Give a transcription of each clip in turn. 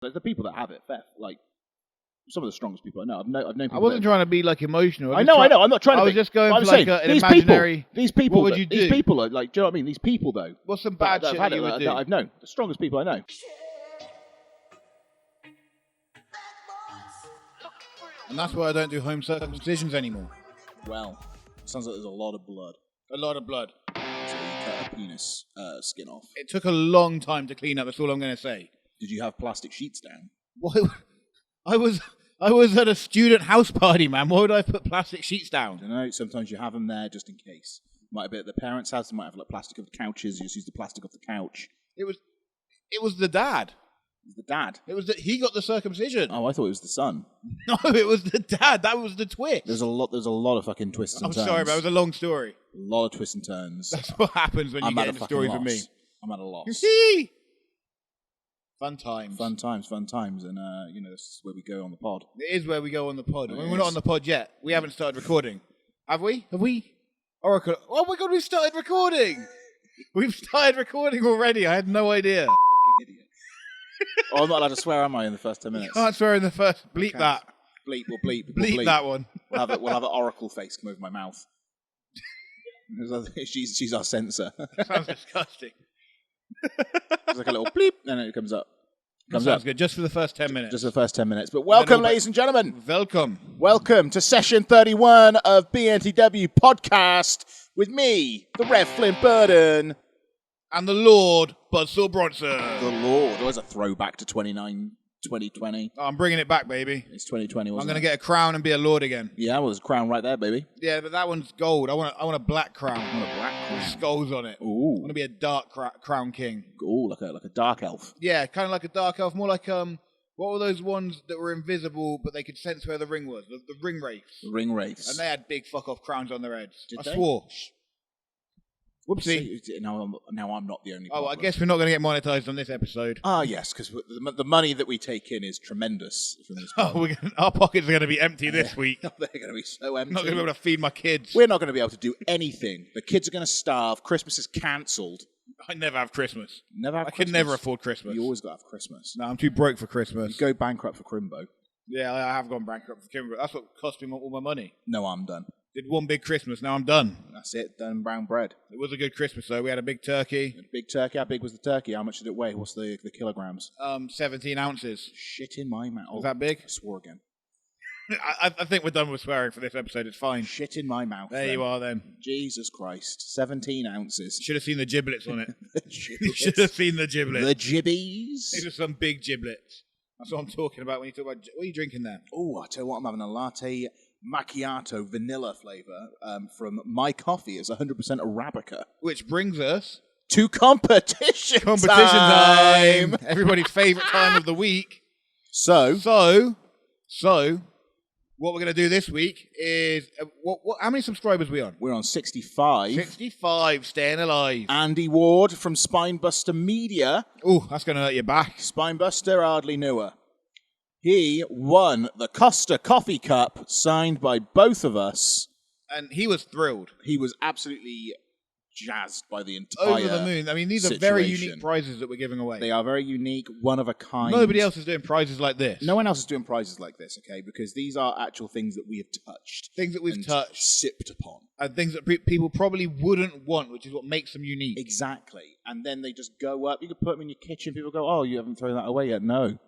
There's the people that have it, like some of the strongest people I know. I've known people. I wasn't trying to be like emotional. I know. I'm not trying to. I was just going for like an imaginary. These people. What would you do? These people are like. Do you know what I mean? These people though. What's some bad shit that you would do? That I've known. The strongest people I know. And that's why I don't do home circumcisions anymore. Well, sounds like there's a lot of blood. A lot of blood. So you cut a penis skin off. It took a long time to clean up. That's all I'm going to say. Did you have plastic sheets down? What? I was at a student house party, man. Why would I put plastic sheets down? I don't know. Sometimes you have them there just in case. Might be at the parents' house. They might have like plastic of the couches. You just use the plastic of the couch. It was the dad. It was the dad. He got the circumcision. Oh, I thought it was the son. No, it was the dad. That was the twist. There's a lot of fucking twists and turns. I'm sorry, but it was a long story. A lot of twists and turns. That's what happens when you get into stories with me. I'm at a loss. Fun times. Fun times, and this is where we go on the pod. It is where we go on the pod. I mean, we're not on the pod yet. We haven't started recording. Have we? Oracle. Oh my god, we've started recording! We've started recording already. I had no idea. Fucking idiot. Oh, I'm not allowed to swear, am I, in the first 10 minutes? You can't swear in the first. Bleep that. Bleep, we'll bleep. Bleep that one. We'll have an Oracle face come over my mouth. She's our censor. Sounds disgusting. It's like a little bleep, and then it comes up. Sounds good, just for the first 10 minutes. Just for the first 10 minutes. But welcome, ladies and gentlemen. Welcome to session 31 of BNTW Podcast with me, the Rev Flynn Burden. And the Lord, Buzzsaw Bronson. The Lord. Always a throwback to 2020. Oh, I'm bringing it back, baby. It's 2020, wasn't I'm going to get a crown and be a lord again. Yeah, well, there's a crown right there, baby. Yeah, but that one's gold. I want a black crown. I want a black crown. With skulls on it. Ooh. I want to be a dark crown king. Ooh, like a dark elf. Yeah, kind of like a dark elf. More like, what were those ones that were invisible, but they could sense where the ring was? The ring wraiths. The ring wraiths. And they had big fuck-off crowns on their heads. Did I they? swore. Whoopsie. Now I'm not the only problem. Oh, I guess we're not going to get monetized on this episode. Ah, yes, because the money that we take in is tremendous from this pod. Our pockets are going to be empty this week. They're going to be so empty. I'm not going to be able to feed my kids. We're not going to be able to do anything. The kids are going to starve. Christmas is cancelled. I never have Christmas. I can never afford Christmas. You always got to have Christmas. No, I'm too broke for Christmas. You go bankrupt for Crimbo. Yeah, I have gone bankrupt for Crimbo. That's what cost me all my money. No, I'm done. Did one big Christmas, now I'm done. That's it, done brown bread. It was a good Christmas, though. We had a big turkey. How big was the turkey? How much did it weigh? What's the kilograms? 17 ounces. Shit in my mouth. Was that big? I swore again. I think we're done with swearing for this episode. It's fine. Shit in my mouth. There you are, then. Jesus Christ. 17 ounces. Should have seen the giblets on it. You should have seen the giblets. The gibbies. These are some big giblets. That's what I'm talking about when you talk about... What are you drinking there? Oh, I tell you what, I'm having a latte macchiato vanilla flavour from My Coffee. It's 100% Arabica. Which brings us... to competition time! Everybody's favourite time of the week. So, what we're going to do this week is... how many subscribers are we on? We're on 65. 65, staying alive. Andy Ward from Spinebuster Media. Oh, that's going to hurt your back. Spinebuster hardly knew her. He won the Costa Coffee Cup, signed by both of us. And he was thrilled. He was absolutely jazzed by the entire over the moon. I mean, these situation. are very unique prizes that we're giving away. They are very unique, one of a kind. Nobody else is doing prizes like this. No one else is doing prizes like this, okay? Because these are actual things that we have touched. Things that we've touched. Sipped upon. And things that people probably wouldn't want, which is what makes them unique. Exactly. And then they just go up. You can put them in your kitchen. People go, oh, you haven't thrown that away yet? No.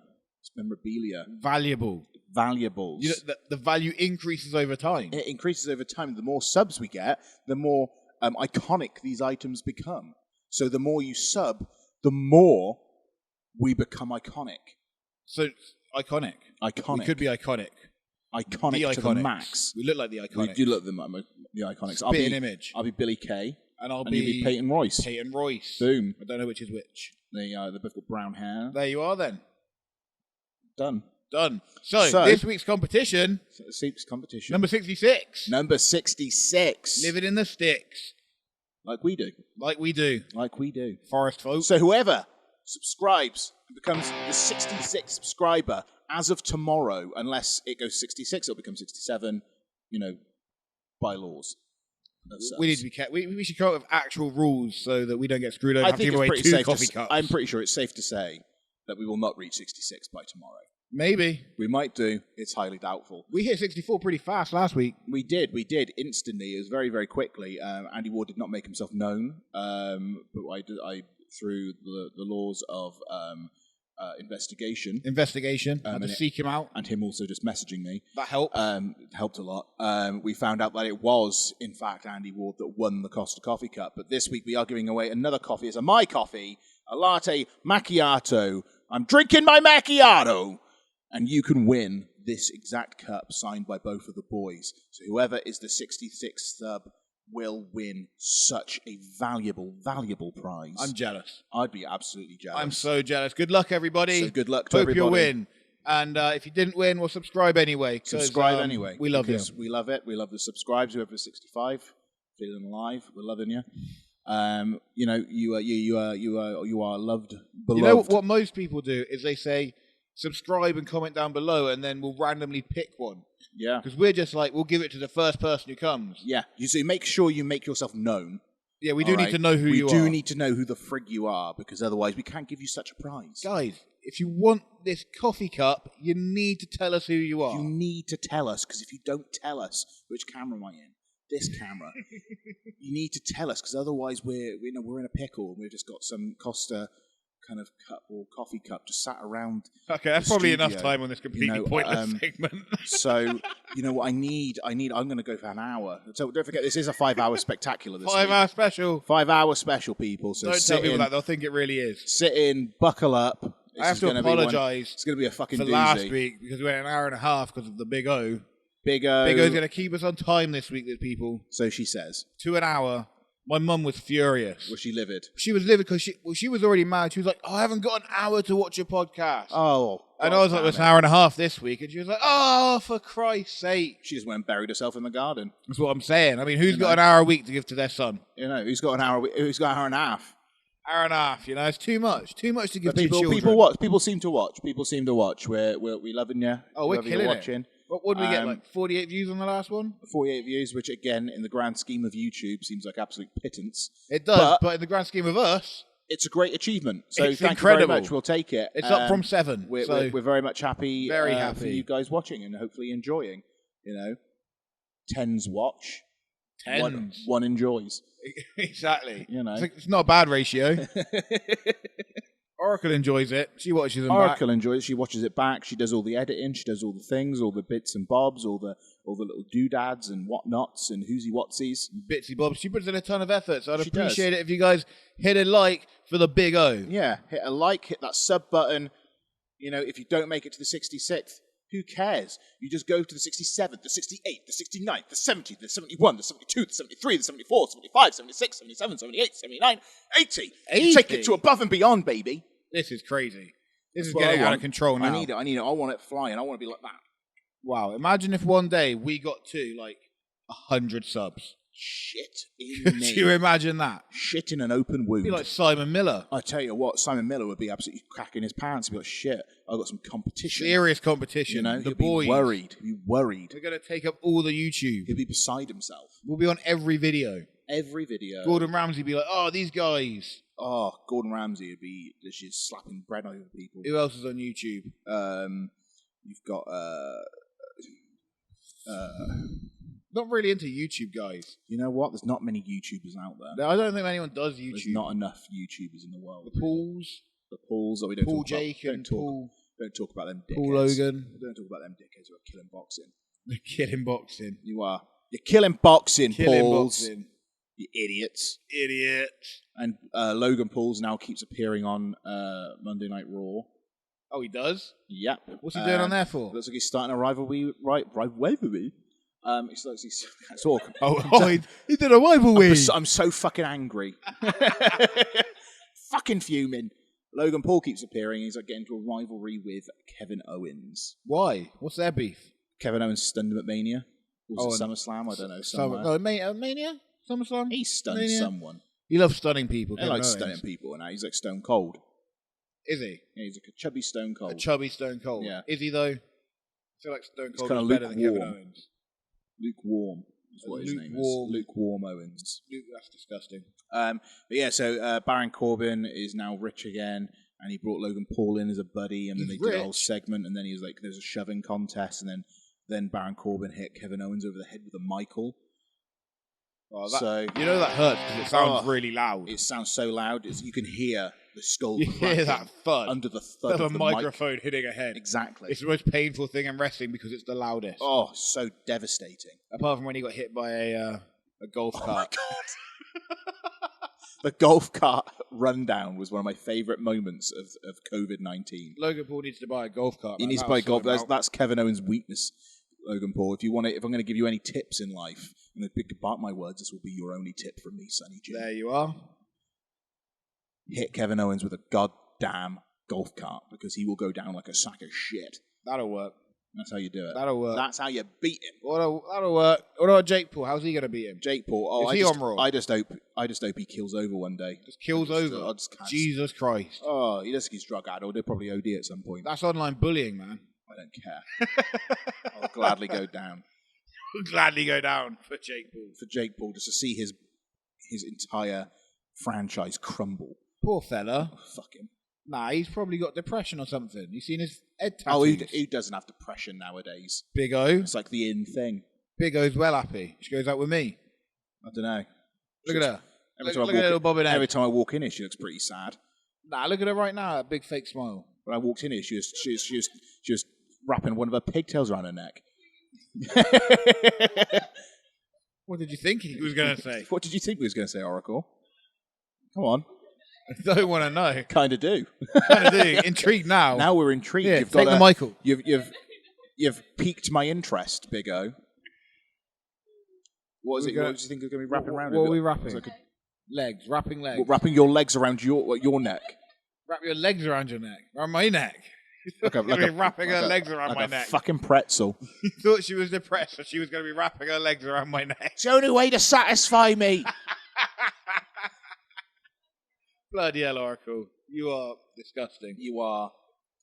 It's memorabilia. Valuables. You know, the value increases over time. It increases over time. The more subs we get, the more iconic these items become. So the more you sub, the more we become iconic. So, iconic. We could be iconic. Iconic to the max. We look like the iconics. We do look like the iconics. Spit an image. I'll be Billy Kay. And you'll be Peyton Royce. Boom. I don't know which is which. They've both got brown hair. There you are then. Done. So this week's competition. Number 66. Number 66. Living in the sticks. Like we do. Forest folk. So whoever subscribes and becomes the 66th subscriber as of tomorrow, unless it goes 66, it'll become 67, by laws. We need to be careful. We should come up with actual rules so that we don't get screwed over. I think it's pretty safe. I'm pretty sure it's safe to say that we will not reach 66 by tomorrow. Maybe. We might do. It's highly doubtful. We hit 64 pretty fast last week. We did instantly. It was very, very quickly. Andy Ward did not make himself known, but I through the laws of investigation, had to seek him out, and him also just messaging me. That helped. Helped a lot. We found out that it was, in fact, Andy Ward that won the Costa Coffee Cup. But this week we are giving away another coffee. It's my coffee, a latte macchiato. I'm drinking my macchiato. And you can win this exact cup signed by both of the boys. So whoever is the 66th sub will win such a valuable, valuable prize. I'm jealous. I'd be absolutely jealous. I'm so jealous. Good luck, everybody. So good luck to everybody. Hope you win. And if you didn't win, well, subscribe anyway. Subscribe anyway. We love you. We love it. We love the subscribes. Whoever's 65, feeling alive. We're loving you. You are loved, beloved. You know what most people do is they say, subscribe and comment down below, and then we'll randomly pick one. Yeah. Because we're just like, we'll give it to the first person who comes. Yeah. You see, make sure you make yourself known. Yeah, we do need to know who you are. We do need to know who the frig you are, because otherwise we can't give you such a prize. Guys, if you want this coffee cup, you need to tell us who you are. You need to tell us, because if you don't tell us, which camera am I in? This camera. You need to tell us, because otherwise we're in a pickle, and we've just got some Costa kind of cup or coffee cup just sat around. Okay, that's probably enough time on this completely pointless segment. So, you know what I need? I'm going to go for an hour. So don't forget, this is a 5-hour spectacular this 5-hour special. 5-hour special, people. So don't tell people that. They'll think it really is. Sit in, buckle up. I have to apologise. It's going to be a fucking for doozy. Last week, because we went an hour and a half because of the Big O. Big O. Big O's going to keep us on time this week, people. So she says. To an hour. My mum was furious. Was she livid? She was livid because she was already mad. She was like, oh, I haven't got an hour to watch your podcast. Oh. And I was like, it's an hour and a half this week. And she was like, oh, for Christ's sake. She just went and buried herself in the garden. That's what I'm saying. I mean, who's got an hour a week to give to their son? Who's got an hour and a half? Hour and a half, it's too much. Too much to give to people, children. People watch. People seem to watch. We're loving you. Oh, we're killing watching. It. What did we get, like 48 views on the last one? 48 views, which again, in the grand scheme of YouTube, seems like absolute pittance. It does, but in the grand scheme of us... It's a great achievement. So it's thank incredible. You very much. We'll take it. It's up from 7. We're very much happy. Very happy for you guys watching and hopefully enjoying. 10s watch. 10s. One enjoys. Exactly. It's not a bad ratio. Oracle enjoys it. She watches them Oracle enjoys it. She watches it back. She does all the editing. She does all the things, all the bits and bobs, all the little doodads and whatnots and whoosy whatsies. Bitsy bobs. She puts in a ton of effort, so I'd appreciate it if you guys hit a like for the Big O. Yeah, hit a like, hit that sub button. If you don't make it to the 66th, who cares? You just go to the 67th, the 68th, the 69th, the 70th, the 71, the 72, the 73, the 74, 75, 76, 77, 78, 79, 80. You take it to above and beyond, baby. This is crazy. This is getting out of control now. I need it. I want it flying. I want to be like that. Wow. Imagine if one day we got to 100 subs. Shit in Could you imagine that? Shit in an open wound. It'd be like Simon Miller. I tell you what, Simon Miller would be absolutely cracking his pants. He'd be like, shit, I've got some competition. Serious competition. The boys. He'd be worried. We're going to take up all the YouTube. He'd be beside himself. We'll be on every video. Every video. Gordon Ramsay would be like, oh, these guys. Oh, Gordon Ramsay would be just slapping bread over people. Who else is on YouTube? You've got not really into YouTube, guys. You know what? There's not many YouTubers out there. I don't think anyone does YouTube. There's not enough YouTubers in the world. The Pauls that we don't Paul talk Jake about. and Paul. Don't talk about them dickheads. Paul Logan. Don't talk about them dickheads who are killing boxing. They're killing boxing. You are. You're killing boxing, Pauls. Boxing. You idiots. Idiots. And Logan Pauls now keeps appearing on Monday Night Raw. Oh, he does? Yep. What's he doing on there for? Looks like he's starting a rivalry. Rivalry? He's talk. He did a rivalry. I'm so fucking angry. Fucking fuming. Logan Paul keeps appearing. He's getting into a rivalry with Kevin Owens. Why? What's their beef? Kevin Owens stunned him at Mania. Was it SummerSlam? I don't know. Somewhere. Mania? SummerSlam? He stunned someone. He loves stunning people. He likes stunning people, and now he's like Stone Cold. Is he? Yeah, he's like a chubby Stone Cold. A chubby Stone Cold. Yeah. Is he though? I feel like Stone Cold is better than Kevin Owens. Lukewarm is what his name is. Lukewarm Owens. That's disgusting. But yeah, so Baron Corbin is now rich again, And he brought Logan Paul in as a buddy, and then He's they did a rich. whole segment, and then he was like, there's a shoving contest, and then Baron Corbin hit Kevin Owens over the head with a Michael. Oh, So you know that hurts because it sounds really loud. It sounds so loud. You can hear the skull You hear cracking that thud under the thud of of a the microphone hitting a head. Exactly. It's the most painful thing in wrestling because it's the loudest. Oh, so devastating. Apart from when he got hit by a golf cart. Oh my God. The golf cart rundown was one of my favourite moments of COVID-19. Logan Paul needs to buy a golf cart. He needs to buy a golf. That's Kevin Owens' weakness, Logan Paul. If I'm going to give you any tips in life, and mark my words, this will be your only tip from me, Sonny Jim. There you are. Hit Kevin Owens with a goddamn golf cart because he will go down like a sack of shit. That'll work. That's how you do it. That'll work. That's how you beat him. That'll work. What about Jake Paul? How's he going to beat him? Jake Paul. Oh, Is he on Raw? I just hope he kills over one day. Just kills over. I just can't. Jesus Christ. Oh, he does think he's drug addled. He'll probably OD at some point. That's online bullying, man. I don't care. I'll gladly go down. We'll gladly go down for Jake Paul. For Jake Paul, just to see his entire franchise crumble. Poor fella. Oh, fuck him. Nah, he's probably got depression or something. You seen his head tattoos? Oh, who doesn't have depression nowadays? Big O. It's like the in thing. Big O's well happy. She goes out with me. I don't know. Look at her. Every Look at her little bobbing head. Every time I walk in here, she looks pretty sad. Nah, look at her right now. That big fake smile. When I walked in here, she was wrapping one of her pigtails around her neck. What did you think he was going to say? What did you think he was going to say, Oracle? Come on. I don't want to know. Kind of do. Kind of do. Intrigued now. Now we're intrigued. Yeah, take the Michael. You've piqued my interest, Big O. What did you think was going to be wrapping around? What are we wrapping? Legs. Wrapping legs. Wrapping your legs around your neck. Wrap your legs around your neck. Around my neck. Wrapping her legs around my neck. Fucking pretzel. He thought she was depressed, so she was going to be wrapping her legs around my neck. It's the only way to satisfy me. Bloody hell, Oracle. You are disgusting. You are.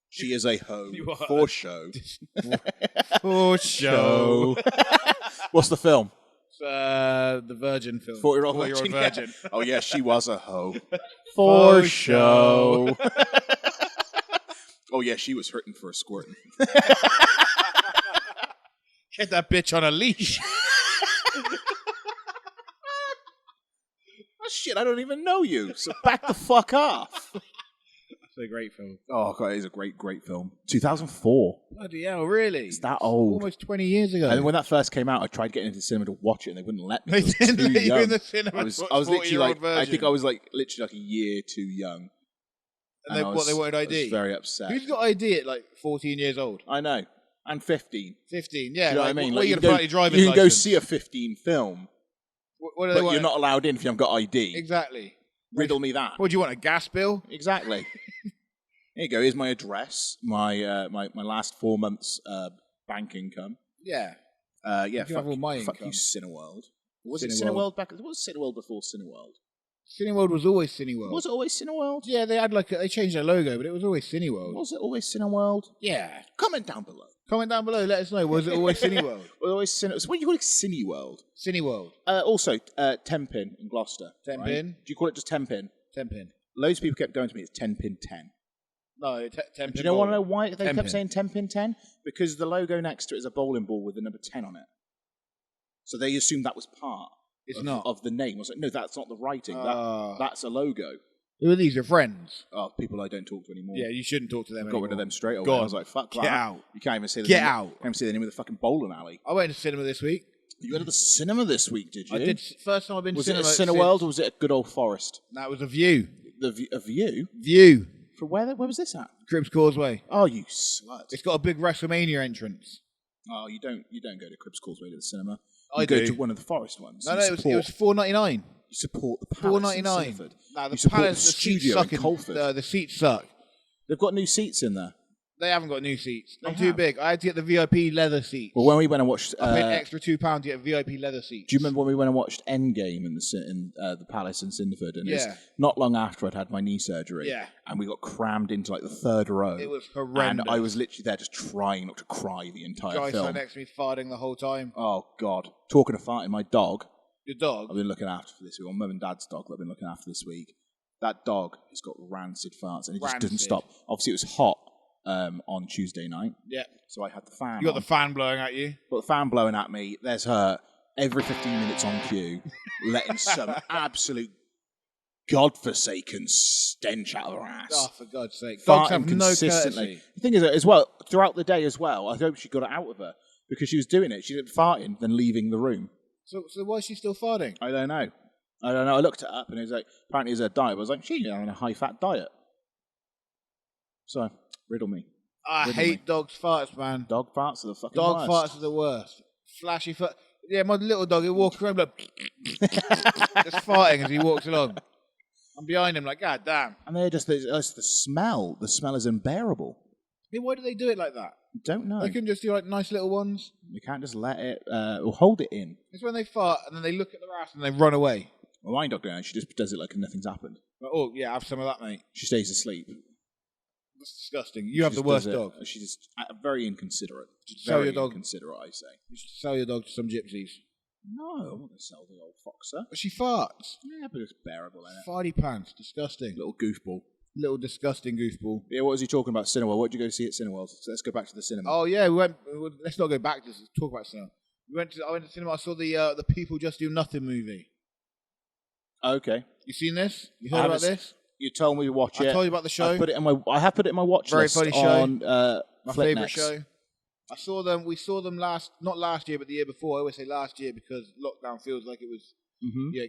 She is a hoe. You are. For show. For show. What's the film? It's the Virgin film. 40-year-old Virgin. Oh, yeah, she was a hoe. For show. Oh, yeah, she was hurting for a squirting. Get that bitch on a leash. Oh, shit, I don't even know you, so back the fuck off. That's a great film. Oh, God, it is a great, great film. 2004. Bloody hell, really? It's that old. Almost 20 years ago. And when that first came out, I tried getting into the cinema to watch it, and they wouldn't let me. They didn't let you in the cinema. I was literally like, I think I was literally like a year too young. And they wanted ID? I was very upset. Who's got ID at like 14 years old? I know. And 15. 15, yeah. Do you know what I mean? What are you you going to driving You can go license? see a 15 film, What do they but want? you're not allowed in if you haven't got ID. Exactly. Riddle me that. What do you want, a gas bill? Exactly. Here you go. Here's my address. My last 4 months bank income. Yeah. Yeah. You have all my fuck you, income. Cineworld. Was it Cineworld. Cineworld back? What was Cineworld before Cineworld? Cineworld was always Cineworld. Was it always Cineworld? Yeah, they had they changed their logo, but it was always Cineworld. Was it always Cineworld? Yeah. Comment down below. Comment down below, let us know. Was it always Cineworld? Was it always Cine? So what do you call it? Cineworld. Cineworld. Also, 10-pin in Gloucester. 10 right? pin? Do you call it just 10-pin? 10 pin. Loads of people kept going to me. It's 10-pin 10. No, 10 pin. Do you want to know why they 10 kept pin. saying 10-pin 10? Because the logo next to it is a bowling ball with the number 10 on it. So they assumed that was part of the name. I was like, no, that's not the writing. That's a logo. Who are these? Your friends? Oh, people I don't talk to anymore. Yeah, you shouldn't talk to them Got anymore. rid of them straight away. Gone. I was like, fuck that. Get out. You can't even say the Get name. out. Can't even say the name of the fucking bowling alley. I went to cinema this week. You went to the cinema this week, did you? I did. First time I've been to Was it a cinema. Cineworld or was it a good old Forest? No, it was a View. A View? View. For where was this at? Cribs Causeway. Oh, you slut. It's got a big WrestleMania entrance. Oh, you don't go to Cribs Causeway to the cinema. I You go do. to one of the Forest ones. No, You it was $4.99. You support the Palace in $4.99. Sinford. No, the You support Palace, the the seats studio suck in Colford. The seats suck. They've got new seats in there. They haven't got new seats. They I'm too have. big. I had to get the VIP leather seats. Well, when we went and watched... I paid extra £2 to get VIP leather seats. do you remember when we went and watched Endgame in the Palace in Sinford? And it's Yeah. not long after I'd had my knee surgery. Yeah. And we got crammed into like the third row. It was horrendous. And I was literally there just trying not to cry the entire Guy film. sat next to me farting the whole time. Oh, God. Talking of farting, my dog... Your dog? I've been looking after for this week. Well, Mum and Dad's dog that I've been looking after this week. That dog has got rancid farts, and it just Rancid. doesn't stop. Obviously, it was hot on Tuesday night, Yeah. so I had the fan. You got on. the fan blowing at you. Got the fan blowing at me. There's her every 15 minutes on cue, letting some absolute godforsaken stench out of her ass. Oh, for God's sake. Dogs have Farting no consistently. courtesy. The thing is, as well, throughout the day as well, I hope she got it out of her because she was doing it. She did farting, then leaving the room. So why is she still farting? I don't know. I looked it up, and it was like, apparently it's her diet. I was like, she's on a high-fat diet. So, riddle me. I hate dogs' farts, man. Dog farts are the fucking Dog worst. farts are the worst. Flashy fart. Yeah, my little dog, he'll walk around like, just farting as he walks along. I'm behind him like, God damn. And they're just, it's the smell. The smell is unbearable. Hey, why do they do it like that? Don't know. They can just do like nice little ones. We can't just let it, or hold it in. It's when they fart and then they look at their ass and they run away. Well, my dog don't. She just does it like nothing's happened. Like, oh, yeah, have some of that, mate. She stays asleep. That's disgusting. You have She the just worst does it. dog. She's just very inconsiderate. Sell Very your dog. inconsiderate, I say. You should sell your dog to some gypsies. No, I'm not going to sell the old foxer. But she farts. Yeah, but it's bearable, isn't it? Farty pants. Disgusting. Little goofball. Little disgusting goofball. Yeah, what was he talking about? Cineworld. What did you go see at Cineworld? So let's go back to the cinema. Oh, yeah, we went. Let's not go back. Let's talk about cinema. I went to cinema. I saw the People Just Do Nothing movie. Okay. You seen this? You I heard haven't about this? You told me to watch it. I told you about the show. I have put it in my watch Very list funny show. on My Flip favourite Next. show. I saw them. We saw them not last year, but the year before. I always say last year because lockdown feels like it was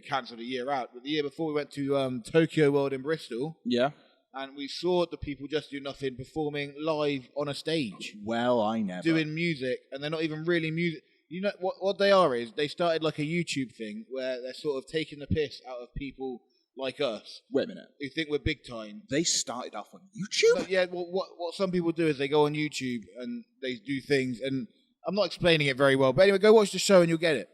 cancelled a year out. But the year before, we went to Tokyo World in Bristol, Yeah. and we saw the People Just Do Nothing performing live on a stage, Well, I never. doing music, and they're not even really music. You know what they are is they started like a YouTube thing where they're sort of taking the piss out of people like us Wait a minute. who think we're big time. They started off on YouTube? But yeah, well, what some people do is they go on YouTube and they do things, and I'm not explaining it very well, but anyway, go watch the show and you'll get it.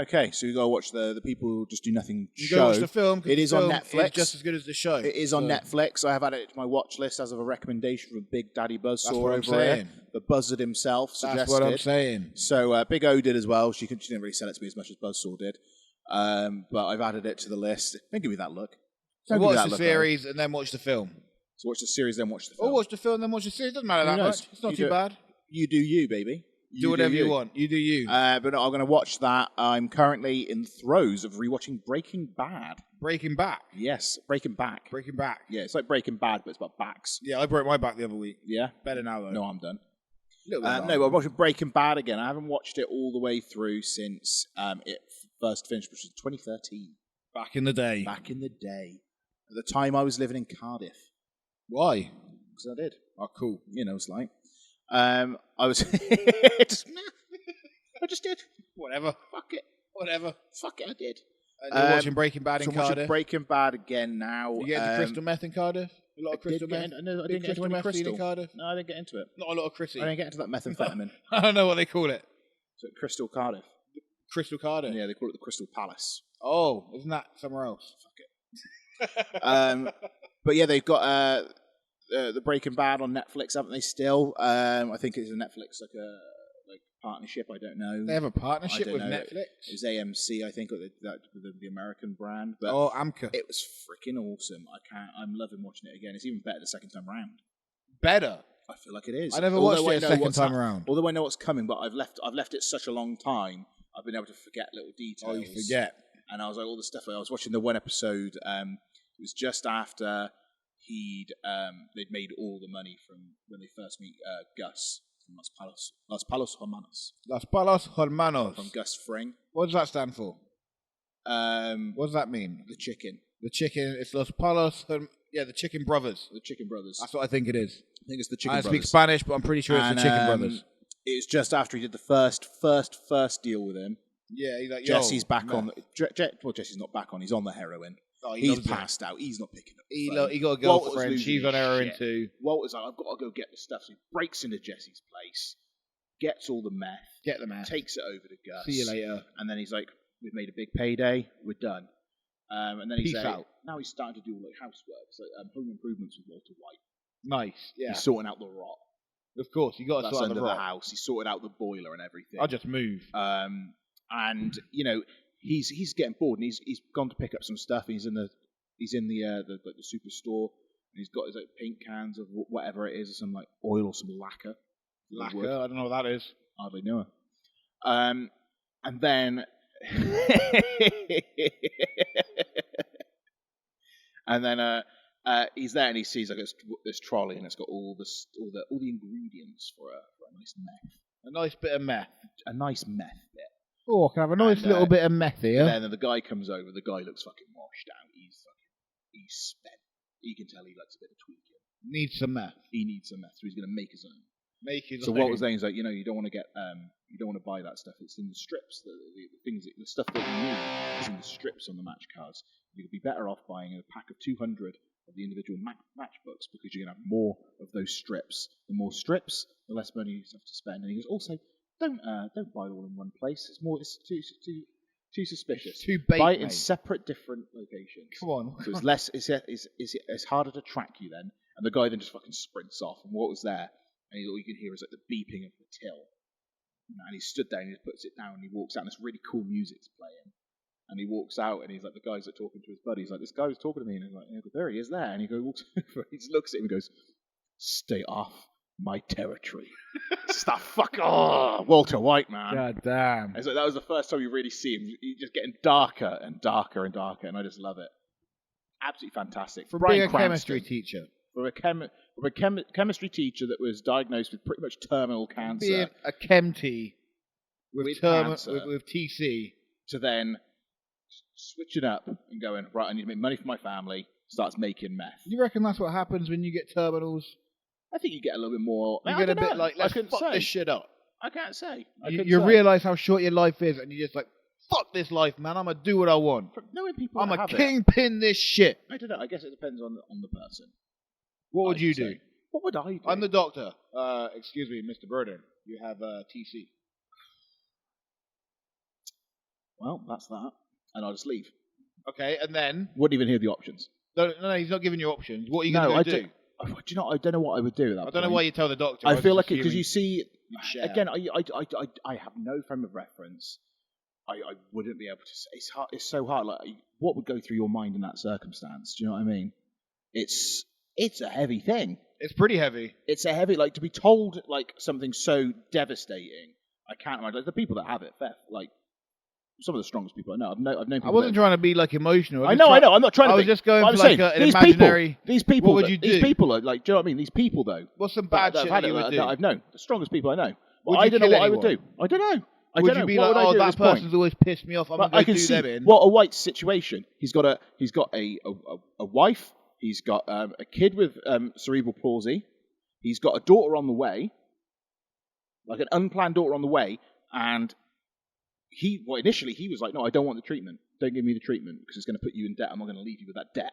Okay, so you got to watch the People Just Do Nothing You show. go watch the film. 'cause It the is on film Netflix. Is just as good as the show. It is on So, Netflix. I have added it to my watch list as of a recommendation from Big Daddy Buzzsaw That's what I'm over saying. here. The buzzard himself suggested. That's what I'm saying. So Big O did as well. She didn't really sell it to me as much as Buzzsaw did. But I've added it to the list. Don't give me that look. So Don't give me watch that the look, series and then watch the film. So watch the series, then watch the film. Or watch the film and then watch the series. Doesn't matter Who that knows? much. It's not You too do it. bad. You do you, baby. Do whatever you want. You do you. But no, I'm going to watch that. I'm currently in throes of rewatching Breaking Bad. Breaking Back. Yes, Breaking Back. Breaking Back. Yeah, it's like Breaking Bad, but it's about backs. Yeah, I broke my back the other week. Yeah? Better now though. No, I'm done. Little bit No, but I'm watching Breaking Bad again. I haven't watched it all the way through since it first finished, which was 2013. back in the day. Back in the day. At the time I was living in Cardiff. Why? Because I did. Oh, cool. You know, it's like. I was... I just did. Whatever. Fuck it. Whatever. Fuck it, I did. And you're watching Breaking Bad So in I'm watching Cardiff. Breaking Bad again now. You get into crystal meth in Cardiff? A lot of crystal meth? I didn't Big get into crystal any meth scene crystal. in Cardiff? No, I didn't get into it. Not a lot of crissy. I didn't get into that methamphetamine. I don't know what they call it. So Crystal Cardiff. Crystal Cardiff? Yeah, they call it the Crystal Palace. Oh, isn't that somewhere else? Fuck it. But yeah, they've got the Breaking Bad on Netflix, haven't they? Still, I think it's a Netflix like partnership. I don't know. They have a partnership I with don't know. Netflix? It was AMC, I think, or the American brand. But Oh, Amca. it was freaking awesome. I'm loving watching it again. It's even better the second time round. Better? I feel like it is. I never Although watched it I a know second what's time around. Although I know what's coming, but I've left it such a long time. I've been able to forget little details. Oh, you forget. And I was like, all the stuff. I was watching the one episode. It was just after they'd made all the money from when they first meet Gus from Los Palos Hermanos. Los Palos Hermanos. From Gus Fring. What does that stand for? The What does that mean? chicken. The chicken. It's Los Palos. Yeah, the Chicken Brothers. The Chicken Brothers. That's what I think it is. I think it's the Chicken I Brothers. speak Spanish, but I'm pretty sure it's the Chicken Brothers. It was just after he did the first deal with him. Yeah, he's like, Jesse's back on. Well, Jesse's not back on. He's on the heroin. Oh, He's loves it. passed out. He's not picking up. The He phone. got a Walter's girlfriend. losing She's his on heroin shit. too. Walter's like, I've got to go get the stuff. So he breaks into Jesse's place, gets all the meth, Get the man. takes it over to Gus. See you later. And then he's like, we've made a big payday. We're done. And then he's Peace like, out. now he's starting to do like housework. It's like home improvements with Walter White. Nice. Yeah. He's sorting out the rot. Of course, you got to That's sort out under the the rock. house. He sorted out the boiler and everything. I'll just move. And you know, he's getting bored, and he's gone to pick up some stuff. He's in the He's in the superstore, and he's got his like paint cans of whatever it is, or some like oil or some lacquer. Lacquer, I don't know what that is. Hardly know her. And then he's there and he sees like this trolley, and it's got all the ingredients for a nice meth. A nice bit of meth. A nice meth bit. Oh, can I have a nice little bit of meth here? And then the guy comes over. The guy looks fucking washed out. He's spent. You can tell he likes a bit of tweaking. Needs some meth. He needs some meth, so he's going to make his own. So what was saying is like, you don't want to get, you don't want to buy that stuff. It's in the strips. The stuff that you need is in the strips on the match cards. You could be better off buying a pack of 200 of the individual matchbooks, because you're going to have more of those strips. The more strips, the less money you have to spend. And he goes, also, don't buy it all in one place. It's too suspicious. Too bait, buy it mate. in separate different locations. Come on. So it's less. It's harder to track you then. And the guy then just fucking sprints off. And what was there? And all you can hear is like the beeping of the till. And he stood there and he just puts it down and he walks out, and this really cool music's playing. And he walks out and he's like, the guy's like talking to his buddy. He's like, this guy was talking to me. And he's like, yeah, there he is there. And he walks over, he just looks at him and goes, stay off my territory. It's that Walter White, man. God damn. And so that was the first time you really see him. He's just getting darker and darker and darker, and I just love it. Absolutely fantastic. From Brian being a Cranston, chemistry teacher. From a chemistry teacher that was diagnosed with pretty much terminal cancer. Being a chemty with TC. To then switching up and going, right, I need to make money for my family, starts making meth. You reckon that's what happens when you get terminals? I think you get a little bit more... You get a bit like, let's fuck this shit up. I can't say. You realise how short your life is, and you're just like, fuck this life, man. I'm going to do what I want. Knowing people I'm a kingpin this shit. I don't know. I guess it depends on the person. What would you do? What would I do? I'm the doctor. Excuse me, Mr. Burden. You have TC. Well, that's that. And I'll just leave. Okay, and then... Wouldn't even hear the options. No, he's not giving you options. What are you going to do? Do you know? I don't know what I would do at that I don't know why you tell the doctor. I feel like because you see, again, I have no frame of reference. I wouldn't be able to say. It's hard. It's so hard. Like, what would go through your mind in that circumstance? Do you know what I mean? It's a heavy thing. It's pretty heavy. It's a heavy, like, to be told like something so devastating. I can't imagine, like, the people that have it. Like, some of the strongest people I know. I've known people. I wasn't trying to be like emotional. I know. I'm not trying to. I was just going for like an imaginary. These people. What would you do? These people are like. Do you know what I mean? These people though. What's some bad shit that you would do? That I've known. The strongest people I know. Well, I don't know what I would do. I don't know. Would you be like, oh, that person's always pissed me off. I'm going to do them in. What a White's situation. He's got a wife. He's got a kid with cerebral palsy. He's got a daughter on the way, like an unplanned daughter on the way, and initially he was like, no, I don't want the treatment. Don't give me the treatment because it's going to put you in debt. I'm not going to leave you with that debt.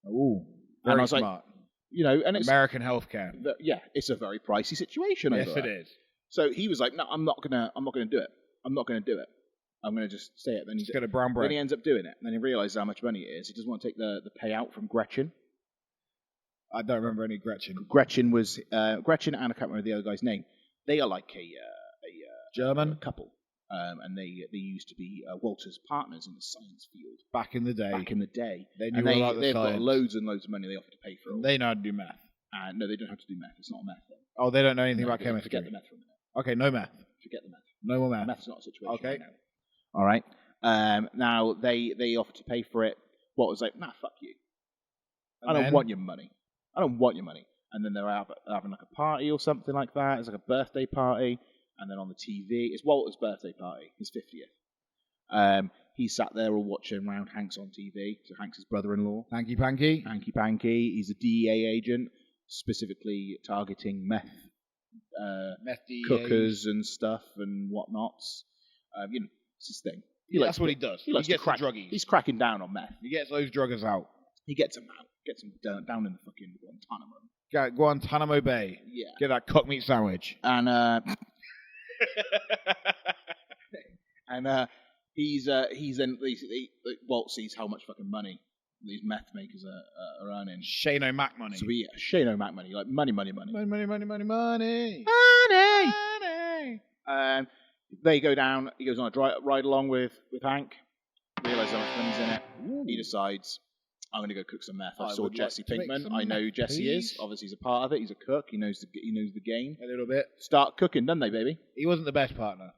Oh, very and I was smart. Like, and it's American healthcare. Yeah, it's a very pricey situation. Yes, it is. So he was like, no, I'm not gonna do it. I'm not going to do it. I'm going to just say it. Then he's got a brown bread. Then he ends up doing it. And then he realizes how much money it is. He doesn't want to take the payout from Gretchen. I don't remember any Gretchen. Gretchen was Gretchen, and I can't remember the other guy's name. They are like a German couple, and they used to be Walter's partners in the science field back in the day. They've got loads and loads of money. They offer to pay for it. They know how to do math. No, they don't have to do math. It's not a math thing. Oh, they don't know anything about chemistry. Forget the math for a minute. Okay, no math. Forget the math. No more math. Math's not a situation. Okay. All right. Now they offer to pay for it. What was like? Nah, fuck you. I don't want your money. And then they're having like a party or something like that. It's like a birthday party. And then on the TV, it's Walter's birthday party, his 50th. He sat there all watching round Hanks on TV. So Hanks' brother-in-law. Hanky Panky. He's a DEA agent, specifically targeting meth cookers and stuff and whatnots. It's his thing. That's what he does. He gets the druggies. He's cracking down on meth. He gets those druggers out. He gets them out. Gets them down in the fucking Guantanamo. Guantanamo Bay. Yeah. Get that cock meat sandwich. And Walt sees how much fucking money these meth makers are earning. Shane O'Mac money. So Shane O'Mac money, like money. They go down. He goes on a ride along with Hank. Realises how much money's in it. He decides, I'm going to go cook some meth. I I saw would Jesse like to make Pinkman. some I know who meth, Jesse is. please. Obviously, he's a part of it. He's a cook. He knows the game. A little bit. Start cooking, don't they, baby? He wasn't the best partner.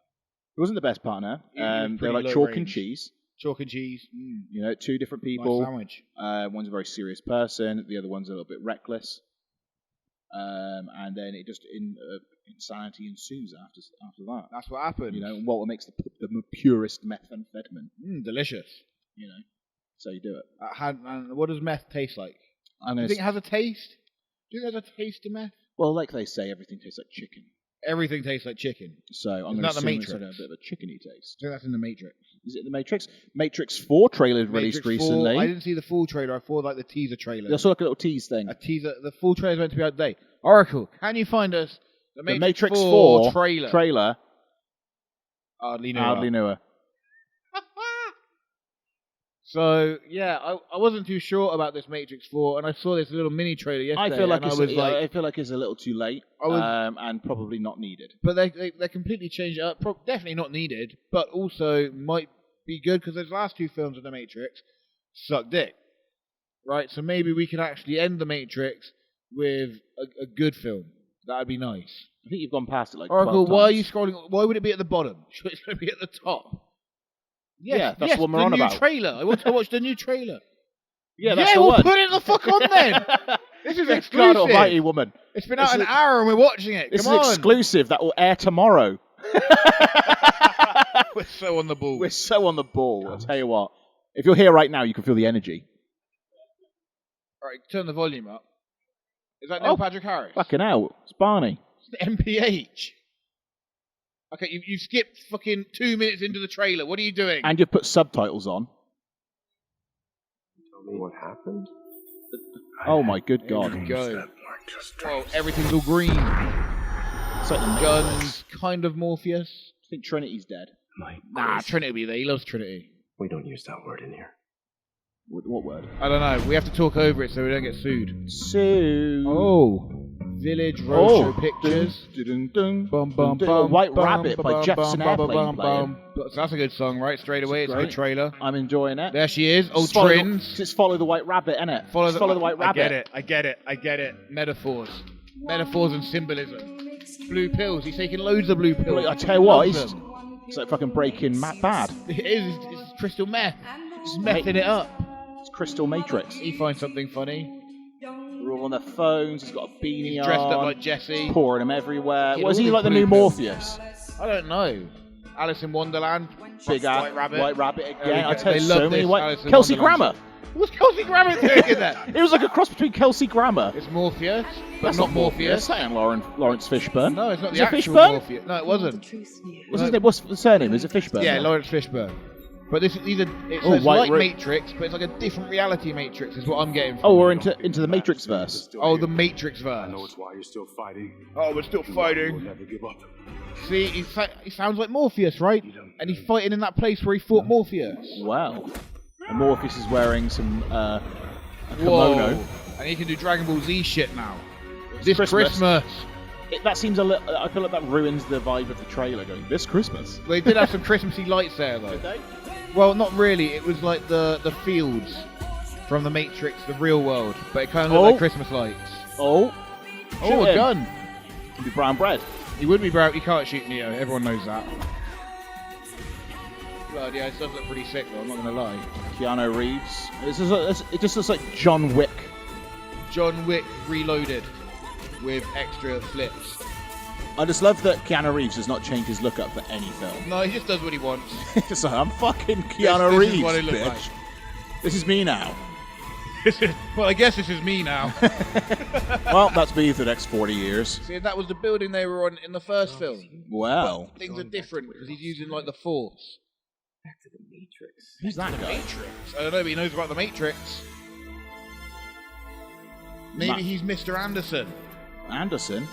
He wasn't the best partner. He was They're pretty like low chalk and range. cheese. Chalk and cheese. You know, two different Nice people. sandwich. One's a very serious person. The other one's a little bit reckless. And then it just insanity ensues after that. That's what happened. You know, and Walter makes the purest methamphetamine. Delicious. You know, so you do it. And what does meth taste like? I'm Do gonna you think it has a taste? Do you think there's a taste to meth? well, like they say, everything tastes like chicken. Everything tastes like chicken. So I'm going Isn't to that the assume it's Matrix? like a bit of a chickeny taste. I think that's in the Matrix. Is it the Matrix? Matrix 4 trailer released Matrix 4, recently. I didn't see the full trailer. I saw like the teaser trailer. I saw like a little tease thing. A teaser. The full trailer is meant to be out today. Oracle, can you find us the The Matrix, Matrix 4 trailer. Hardly knew. Hardly knew her. So yeah, I wasn't too sure about this Matrix 4, and I saw this little mini trailer yesterday. I feel like and it's a little too late, and probably not needed. but they completely changed it up. Definitely not needed, but also might be good because those last two films of the Matrix sucked dick, right? So maybe we can actually end the Matrix with a good film. That'd be nice. I think you've gone past it like Oracle, 12 why are times. you scrolling? Why would it be at the bottom? Should it be at the top? Yeah, that's what we're the on new about. trailer. I want to watch the new trailer. Yeah, that's the we'll one. put it the fuck on then. This is God exclusive. almighty, woman. It's been out an hour and we're watching it. This Come is on. exclusive. That will air tomorrow. We're so on the ball. We're so on the ball. I'll tell you what. If you're here right now, you can feel the energy. All right, turn the volume up. Is that Neil Patrick Harris? Fucking hell. It's Barney. It's the MPH. Okay, you skipped fucking 2 minutes into the trailer. What are you doing? And you've put subtitles on. Tell me what happened? Oh my good God. Here we go. Well, everything's all green. It's like the Guns, kind of Morpheus. I think Trinity's dead. Nah, Trinity will be there. He loves Trinity. We don't use that word in here. What word? I don't know. We have to talk over it so we don't get sued. Sue. Oh. Village Roadshow Pictures. Bum, bum, bum, White bum, Rabbit by bum, Jefferson bum, bum, Airplane bum, bum. So that's a good song, right? Straight away, it's a good great. trailer. I'm enjoying it. There she is. Old Just Trins. Just follow the White Rabbit, innit? Follow the White Rabbit. I get it. Metaphors. Metaphors and symbolism. Blue pills. He's taking loads of blue pills. I tell you what, Loves them. it's like fucking Breaking Bad. It is. It's crystal meth. Just mething it up. It's Crystal Matrix. He finds something funny. They're all on their phones. He's got a beanie He's on. dressed up like Jesse. Pouring them everywhere. Get What is all he the like the new blue pills. Morpheus? I don't know. Alice in Wonderland. Big White Rabbit. White Rabbit There again. we I go. tell you, They love so many this white. Alice in Kelsey Wonderland. Grammer. What's Kelsey Grammer doing in that? It was like a cross between Kelsey Grammer. It's Morpheus, but That's not Morpheus. That ain't Lawrence Fishburne. No, it's not Is the it actual Fishburne? Morpheus. No, it wasn't. What's his name? What's the surname? Is it Fishburne? Yeah, Lawrence Fishburne. But it says White like Ro- Matrix, but it's like a different reality Matrix is what I'm getting from Oh, it. we're into the Matrix verse. Oh, the Matrix I know verse. it's why you're still fighting. Oh, we're still We'll fighting. never give up. See, he sounds like Morpheus, right? And he's fighting in that place where he fought Morpheus. Wow. And Morpheus is wearing some a kimono. Whoa. And he can do Dragon Ball Z shit now. This Christmas. Christmas. That seems a little. I feel like that ruins the vibe of the trailer. Going this Christmas. They did have some Christmassy lights there, though. Did they? Well, not really. It was like the fields from the Matrix, the real world. But it kind of looked like Christmas lights. Oh. Oh, Shoot a him. gun. It'd be brown bread. He would be brown. He can't shoot Neo. Everyone knows that. Bloody hell, it does look pretty sick, though. I'm not going to lie. Keanu Reeves. It just looks like John Wick. John Wick reloaded with extra flips. I just love that Keanu Reeves does not change his look up for any film. No, he just does what he wants. It's like, I'm fucking Keanu this Reeves, is what it looks bitch. like. This is me now. Well, I guess this is me now. Well, that's me for the next 40 years. See, that was the building they were on in the first film. Wow. But things are different because he's using like the Force. Back to the Matrix. Who's that guy? Matrix. I don't know, but he knows about the Matrix. Maybe he's Mr. Anderson. Anderson.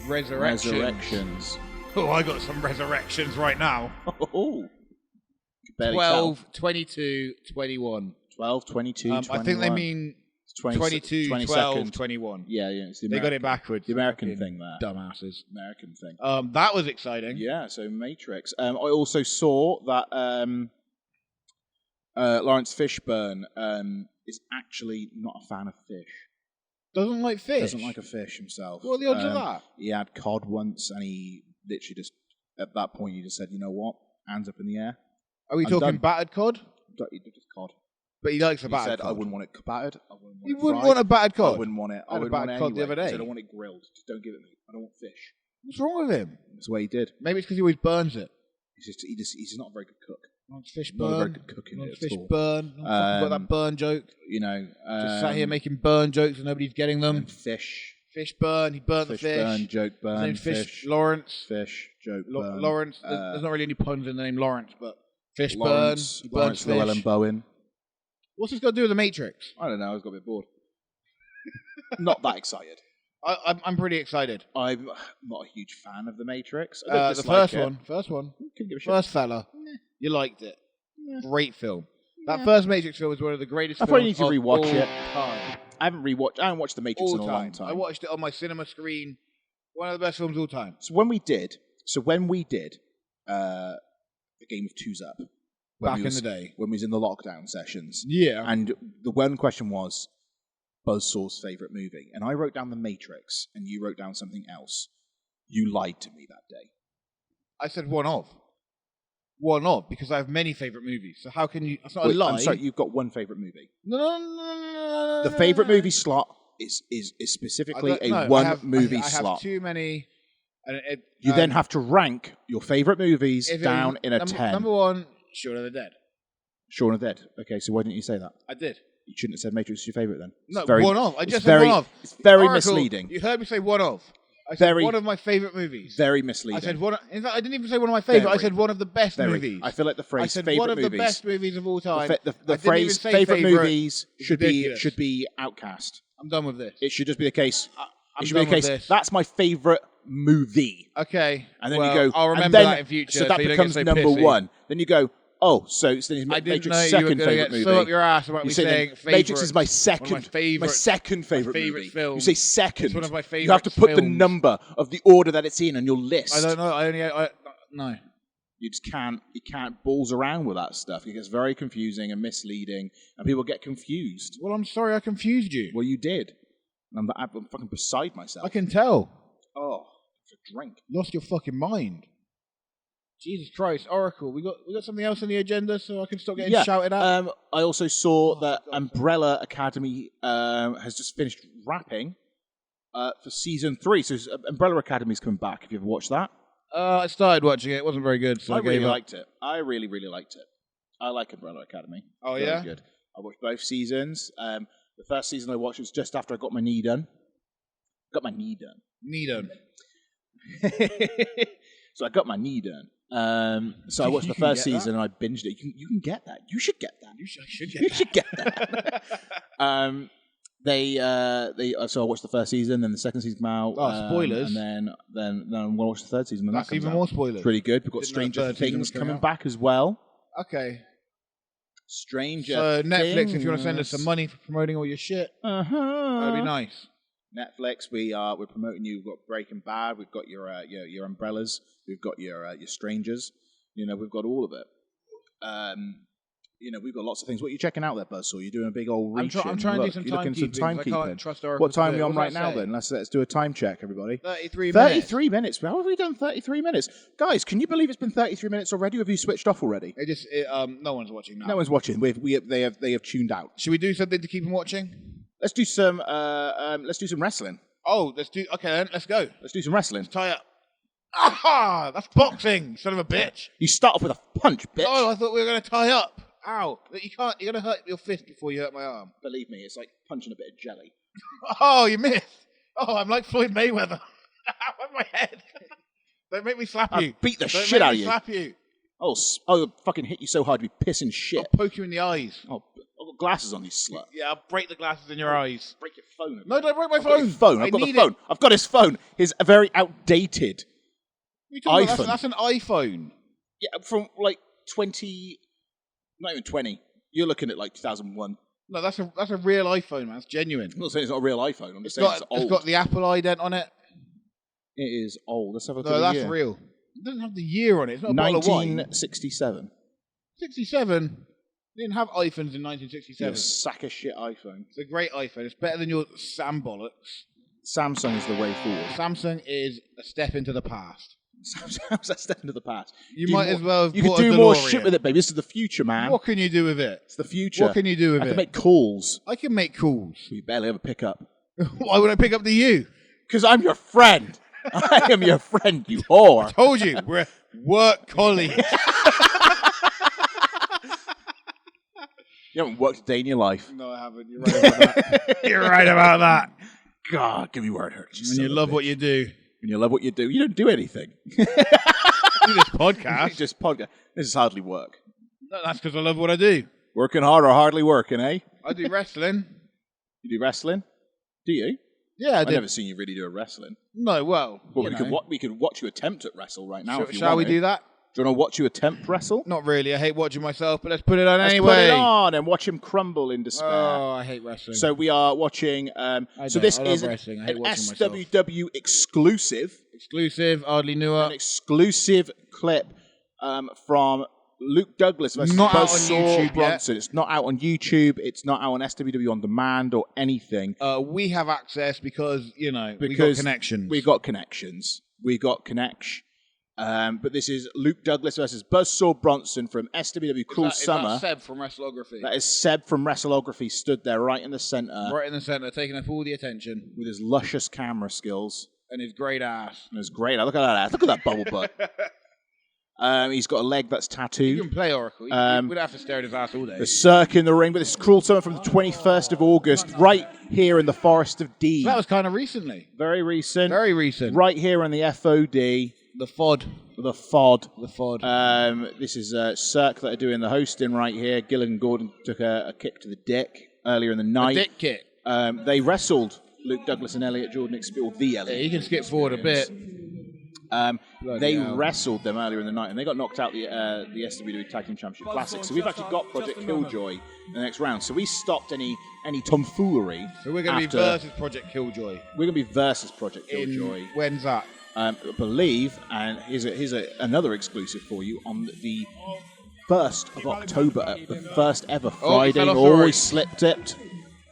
Resurrections. Oh, I got some resurrections right now. Oh. Barely 12, 22, 21. 12, 22, 21. I think they mean 22, 12, seconds. 21. Yeah, it's the They got American, it backwards. the American Fucking thing there. Dumbasses. American thing. That was exciting. Yeah, so Matrix. I also saw that Lawrence Fishburne is actually not a fan of fish. Doesn't like fish? Doesn't like a fish himself. What are the odds of that? He had cod once, and he literally just, at that point, he just said, you know what? Hands up in the air. Are we talking battered cod? Just cod. But he likes a He battered said, cod. I wouldn't want it battered. I wouldn't want You it wouldn't fried. want a battered cod? I wouldn't want it. I had a battered cod the other day. He said, I want it grilled. Just don't give it me. I don't want fish. What's wrong with him? That's the way he did. Maybe it's because he always burns it. He's not a very good cook. Lawrence Fishburne. Not a very good cook in it at all. Fishburne. Got that burn joke. You know, Just sat here making burn jokes and nobody's getting them. and fish. Fishburne. He burnt the fish. Burn, joke, burn, His name's fish. Lawrence. Fish, joke, burn. Lawrence. There's not really any puns in the name Lawrence, but Fishburne. Lawrence, He burns Lawrence fish. Llewellyn Bowen. What's this got to do with the Matrix? I don't know. I was got a bit bored. Not that excited. I'm pretty excited. I'm not a huge fan of The Matrix. I The don't dislike first it. First one. Couldn't give a shit. First fella. You liked it. Great film. That first Matrix film is one of the greatest I films probably need to of rewatch all it. time. I haven't watched The Matrix All in a long time. I watched it on my cinema screen. One of the best films of all time. So when we did The Game of Two's Up. Back in the day. When we was in the lockdown sessions. Yeah. And the one question was Buzzsaw's favourite movie. And I wrote down The Matrix, and you wrote down something else. You lied to me that day. I said one of. One of, because I have many favourite movies. So how can you... That's not a lie. I'm sorry, you've got one favourite movie. No. The favourite movie slot is specifically a one-movie slot. I have too many... You then have to rank your favourite movies if down in a 10. Number one, Shaun of the Dead. Shaun of the Dead. Okay, so why didn't you say that? I did. You shouldn't have said Matrix is your favourite then. No, one of. I just said very, one of. It's very Oracle, misleading. You heard me say one of. I said one of my favourite movies. Very misleading. I said one. In fact, I didn't even say one of my favourite. I said one of the best movies. I feel like the phrase I said favourite one of movies. the best movies of all time. The phrase favourite movies should be outcast. I'm done with this. It should just be the case. I'm it should be the case. this. That's my favourite movie. Okay. And then you go. I'll remember that in future. So that becomes number pissy. one. Then you go. Oh, so it's then I didn't Matrix know second you were going to favourite get movie. so up your ass about me saying favourite. Matrix is my second, one of my second favourite movie. Film. You say second. It's one of my favourite. You have to put films. the number of the order that it's in on your list. I don't know. No. You just can't. You can't balls around with that stuff. It gets very confusing and misleading, and people get confused. Well, I'm sorry I confused you. Well, you did. I'm fucking beside myself. I can tell. Oh, it's a drink. Lost your fucking mind. Jesus Christ, Oracle. We got something else on the agenda, so I can stop getting shouted at. I also saw that Umbrella Academy has just finished wrapping for season 3. So Umbrella Academy's coming back. Have you ever watched that? I started watching it. It wasn't very good, so I really gave up. liked it. I really, really liked it. I like Umbrella Academy. Oh, Very yeah? good. I watched both seasons. The first season I watched was just after I got my knee done. Knee done. So I got my knee done. So I watched the first season and I binged it. You can get that. You should get that. You should get that. So I watched the first season, then the second season came out. Oh, spoilers. And then I'm going to watch the third season. That's even more spoilers. It's really good. We've got Didn't know Stranger the third season Things was coming coming out. back as well. Okay. Stranger So Netflix, Things. if you want to send us some money for promoting all your shit, that'd be nice. Netflix, we're promoting you. We've got Breaking Bad. We've got your Umbrellas. We've got your Strangers. We've got all of it. We've got lots of things. What are you checking out there, Buzzsaw? You're doing a big old reach. I'm trying to do some timekeeping. I can't trust Oracle. What time are we on right now, say? then? Let's do a time check, everybody. 33 minutes. 33 minutes. How have we done 33 minutes? Guys, can you believe it's been 33 minutes already, or have you switched off already? No one's watching now. No one's watching. They have tuned out. Should we do something to keep them watching? Let's do some wrestling. Oh, okay then. Let's go. Let's do some wrestling. Tie up. Aha! That's boxing, son of a bitch. You start off with a punch, bitch. Oh, I thought we were going to tie up. Ow. You can't. You're going to hurt your fist before you hurt my arm. Believe me, it's like punching a bit of jelly. Oh, you missed. Oh, I'm like Floyd Mayweather. Ow, my head. Don't make me slap you. I'll beat the shit out of you. Slap you. I'll fucking hit you so hard you'll be pissing shit. I'll poke you in the eyes. I've got glasses on, you slut. Yeah, I'll break the glasses in your eyes. Break your phone. No, don't break my I've got phone. your phone. I've got the phone. I've got his phone. His very outdated iPhone. That's an iPhone. Yeah, from like 20, not even 20. You're looking at like 2001. No, that's a real iPhone, man. It's genuine. I'm not saying it's not a real iPhone. I'm just saying it's old. It's got the Apple ident on it. It is old. Let's have a look at No, the that's year. real. It doesn't have the year on it. It's not a bottle of wine. 1967. 67? They didn't have iPhones in You're 1967. a sack of shit iPhone. It's a great iPhone. It's better than your Sambollocks. Samsung is the way forward. Samsung is a step into the past. Samsung's a step into the past. You Do might more- as well have You bought could a do more DeLorean. shit with it, baby. This is the future, man. What can you do with it? It's the future. What can you do with I it? can make calls. I can make calls. We barely have a pickup. Why would I pick up to you? Because I'm your friend. I am your friend, you whore. Told you, we're work colleagues. You haven't worked a day in your life. No, I haven't. You're right about that. You're right about that. God, give me where it hurts. When you love what you do. When you love what you do, you don't do anything. Do this podcast. Just podcast. This is hardly work. No, that's because I love what I do. Working hard or hardly working, eh? I do wrestling. You do wrestling? Do you? Yeah, I I've do. never seen you really do a wrestling. No, well, Well, you we know. could watch you attempt at wrestle right now. if you Shall want we to. do that? Do you want to watch you attempt wrestle? Not really. I hate watching myself, but let's put it on Let's anyway. put it on and watch him crumble in despair. Oh, I hate wrestling. So we are watching. So don't. this I love is an wrestling. I hate watching myself. SWW exclusive, Exclusive, hardly knew her. an exclusive clip from Luke Douglas versus Not out on Buzzsaw YouTube yet. Bronson. It's not out on YouTube. It's not out on SWW on demand or anything. We have access because, we got Because connections. We got connections. We got connection. But this is Luke Douglas versus Buzzsaw Bronson from SWW Cruel Summer. Is that Seb from Wrestlography? That is Seb from Wrestlography, stood there right in the centre Right in the centre, taking up all the attention. with his luscious camera skills. And his great ass. And it's great. Look at that ass. Look at that bubble butt. He's got a leg that's You tattooed. can play Oracle. We don't have to stare at his ass all day. The Cirque in the ring, but this is Cruel Summer from the 21st of August, right here in the Forest of D. That was kind of recently. Very recent. Very recent. Right here on the FOD. The FOD. The FOD. The FOD. This is Cirque that are doing the hosting right here. Gilligan Gordon took a kick to the dick earlier in the night. Dick kick. They wrestled Luke Douglas and Elliot Jordan, the Elliot. Yeah, you can skip forward a bit. They hell. wrestled them earlier in the night, and they got knocked out the SWW Tag Team Championship Classic. So we've actually got Project Killjoy in the next round. So we stopped any tomfoolery. So we're going to be versus Project Killjoy. We're going to be versus Project Killjoy. When's that? I believe, and here's another exclusive for you on the 1st of October, the first ever Friday. fell off the Always rope. slip-dipped.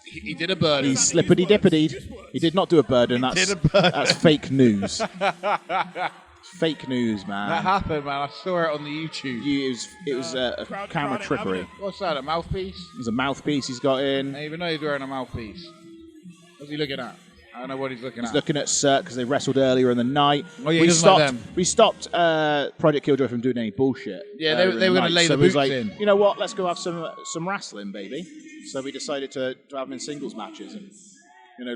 He did a bird. He slippity-dippity. He did not do a burden. That's fake news. Fake news, man. That happened, man. I saw it on the YouTube. It was a camera trickery. What's that, a mouthpiece? There's a mouthpiece he's got in. I didn't even know he's wearing a mouthpiece. What's he looking at? I don't know what he's looking He's at. looking at Cirque because they wrestled earlier in the night. Oh, yeah, he doesn't like them. We stopped Project Killjoy from doing any bullshit. Yeah, earlier they in were the going to night. lay So the we was boots like, in. you know what? Let's go have some wrestling, baby. So we decided to have them in singles matches and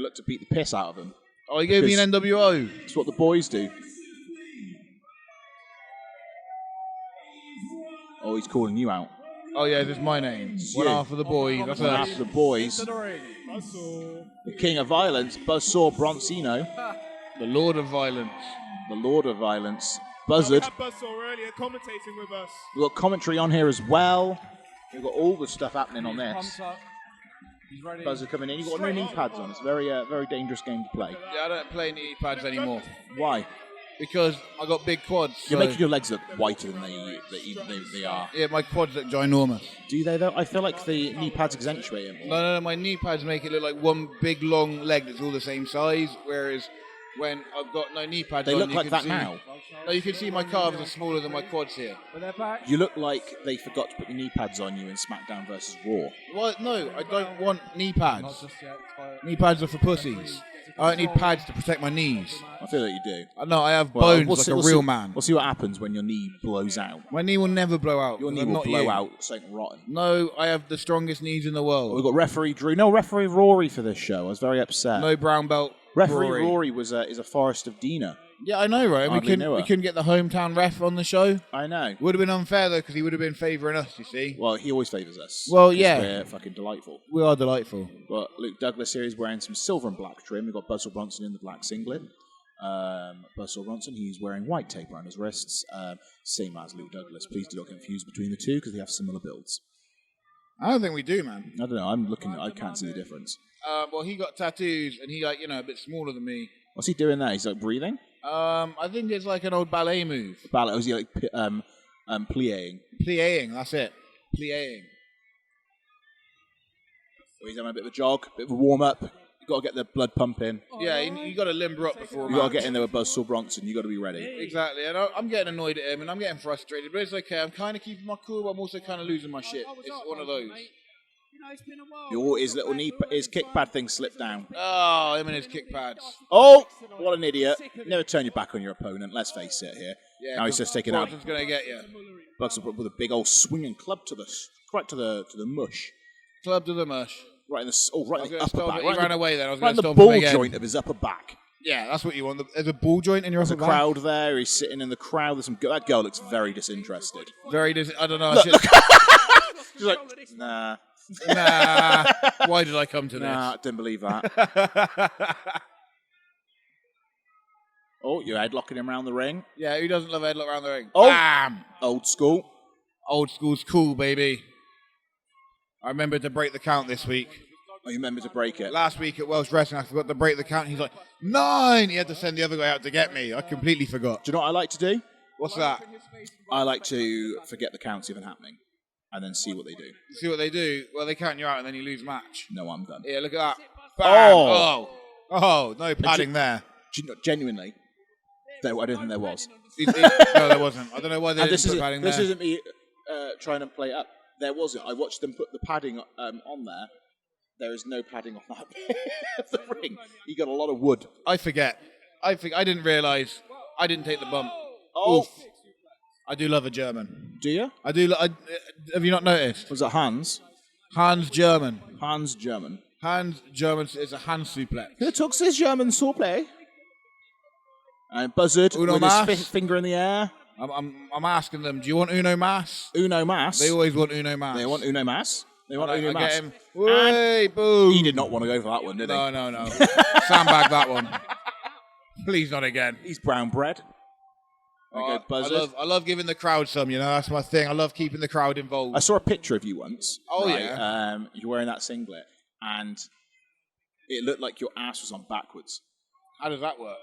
look to beat the piss out of them. Oh, he gave me an NWO. It's what the boys do. Oh, he's calling you out. Oh, yeah, this is my name. One you. half of the boys. That's And us. after the boys, the king of violence, Buzzsaw Broncino, The Lord of Violence. the lord of violence, We Buzzard. had Buzzsaw earlier commentating with us. We've got commentary on here as well. We've got all the stuff happening on this. He's ready. Buzzard coming in. You've got no knee pads on. It's a very dangerous game to play. Yeah, I don't play knee pads anymore. Why? Because I got big quads. You're so- making your legs look whiter than they are. Yeah, my quads look ginormous. Do they though? I feel like the knee pads accentuate it more. No, my knee pads make it look like one big long leg that's all the same size, whereas when I've got no knee pads They on, look you like can that see, now. No, you can see my calves are smaller than my quads here. You look like they forgot to put the knee pads on you in SmackDown versus Raw. Well, no, I don't want knee pads. Knee pads are for pussies. I don't need pads to protect my knees. I feel like you do. No, I have Well, bones like a real man. We'll see what happens when your knee blows out. My knee will never blow out. Your knee I'm will not blow you. out something rotten. No, I have the strongest knees in the We've world. got referee Drew. No, referee Rory for this show. I was very upset. No brown belt. Referee Rory was is a Forest of Dina. Yeah, I know, right? Hardly knew her. We couldn't get the hometown ref on the show. I know. Would have been unfair though, because he would have been favouring us. You see, Well, he always favours us. Well, 'cause yeah. We're fucking delightful. we are delightful. But Luke Douglas here is wearing some silver and black trim. We've got Buzzsaw Bronson in the black singlet. Buzzsaw Bronson, he's wearing white tape around his wrists, same as Luke Douglas. Please do not confuse between the two because they have similar builds. I don't think we do, man. I don't know. I can't see the difference. Well, he got tattoos, and he a bit smaller than me. What's he doing there? He's like breathing. I think it's like an old ballet move. Ballet. Was he like plie? Pliéing, that's it. Pliéing. He's having a bit of a jog, bit of a warm-up. You've got to get the blood pumping. Yeah, you got to limber up before. You've got to get in there with Buzzsaw Bronson. You've got to be ready. Exactly, and I'm getting annoyed at him, and I'm getting frustrated, but it's okay. I'm kind of keeping my cool, but I'm also kind of losing my shit. It's one of those. His kick pad thing slipped down. Oh, him and his kick pads. Oh, what an idiot. Never turn your back on your opponent, let's face it here. Yeah, now he's just taking out. Bronson's going to get you. Bucks with a big old swinging club to the mush. Club to the mush. Right in the upper back. He ran away then. I was right going in to the stop him ball again. joint of his upper back. Yeah, that's what you want. There's a ball joint in your upper There's a back. crowd there. He's sitting in the crowd. That girl looks very disinterested. I don't know. Look. She's like, nah. Nah. Why did I come to this? Nah, didn't believe that. Oh, you're headlocking him around the ring. Yeah, who doesn't love a headlock around the ring? Oh, Bam! old school. Old school's cool, baby. I remembered to break the count this week. Oh, you remember to break it. Last week at Welsh Wrestling, I forgot to break the count. He's like, 9! He had to send the other guy out to get me. I completely forgot. Do you know what I like to do? What's that? I like to forget the counts even happening and then see what they do. See what they do? Well, they count you out and then you lose match. No, I'm done. Yeah, look at that. Bam. Oh. Oh, no padding there. Genuinely, I don't think there was. No, there wasn't. I don't know why they didn't put padding there. This isn't me trying to play it up. There wasn't. I watched them put the padding on there. There is no padding on that bit of the ring. You got a lot of wood. I forget. I didn't realise. I didn't take the bump. Oh. Oof. I do love a German. Do you? I do. Have you not noticed? Was it Hans? Hans German. Hans German. Hans German is a hand suplex. Who took his German swordplay? And Buzzard Uno with mas. his finger in the air. I'm asking them. Do you want Uno mas? Uno mas. They always want Uno mas. They want Uno mas. They want Uno I mas. get him. Way boom. He did not want to go for that one, did he? No. Sandbag that one. Please not again. He's brown bread. I love giving the crowd some, that's my thing. I love keeping the crowd involved. I saw a picture of you once. Oh, right? yeah. You're wearing that singlet, and it looked like your ass was on backwards. How does that work?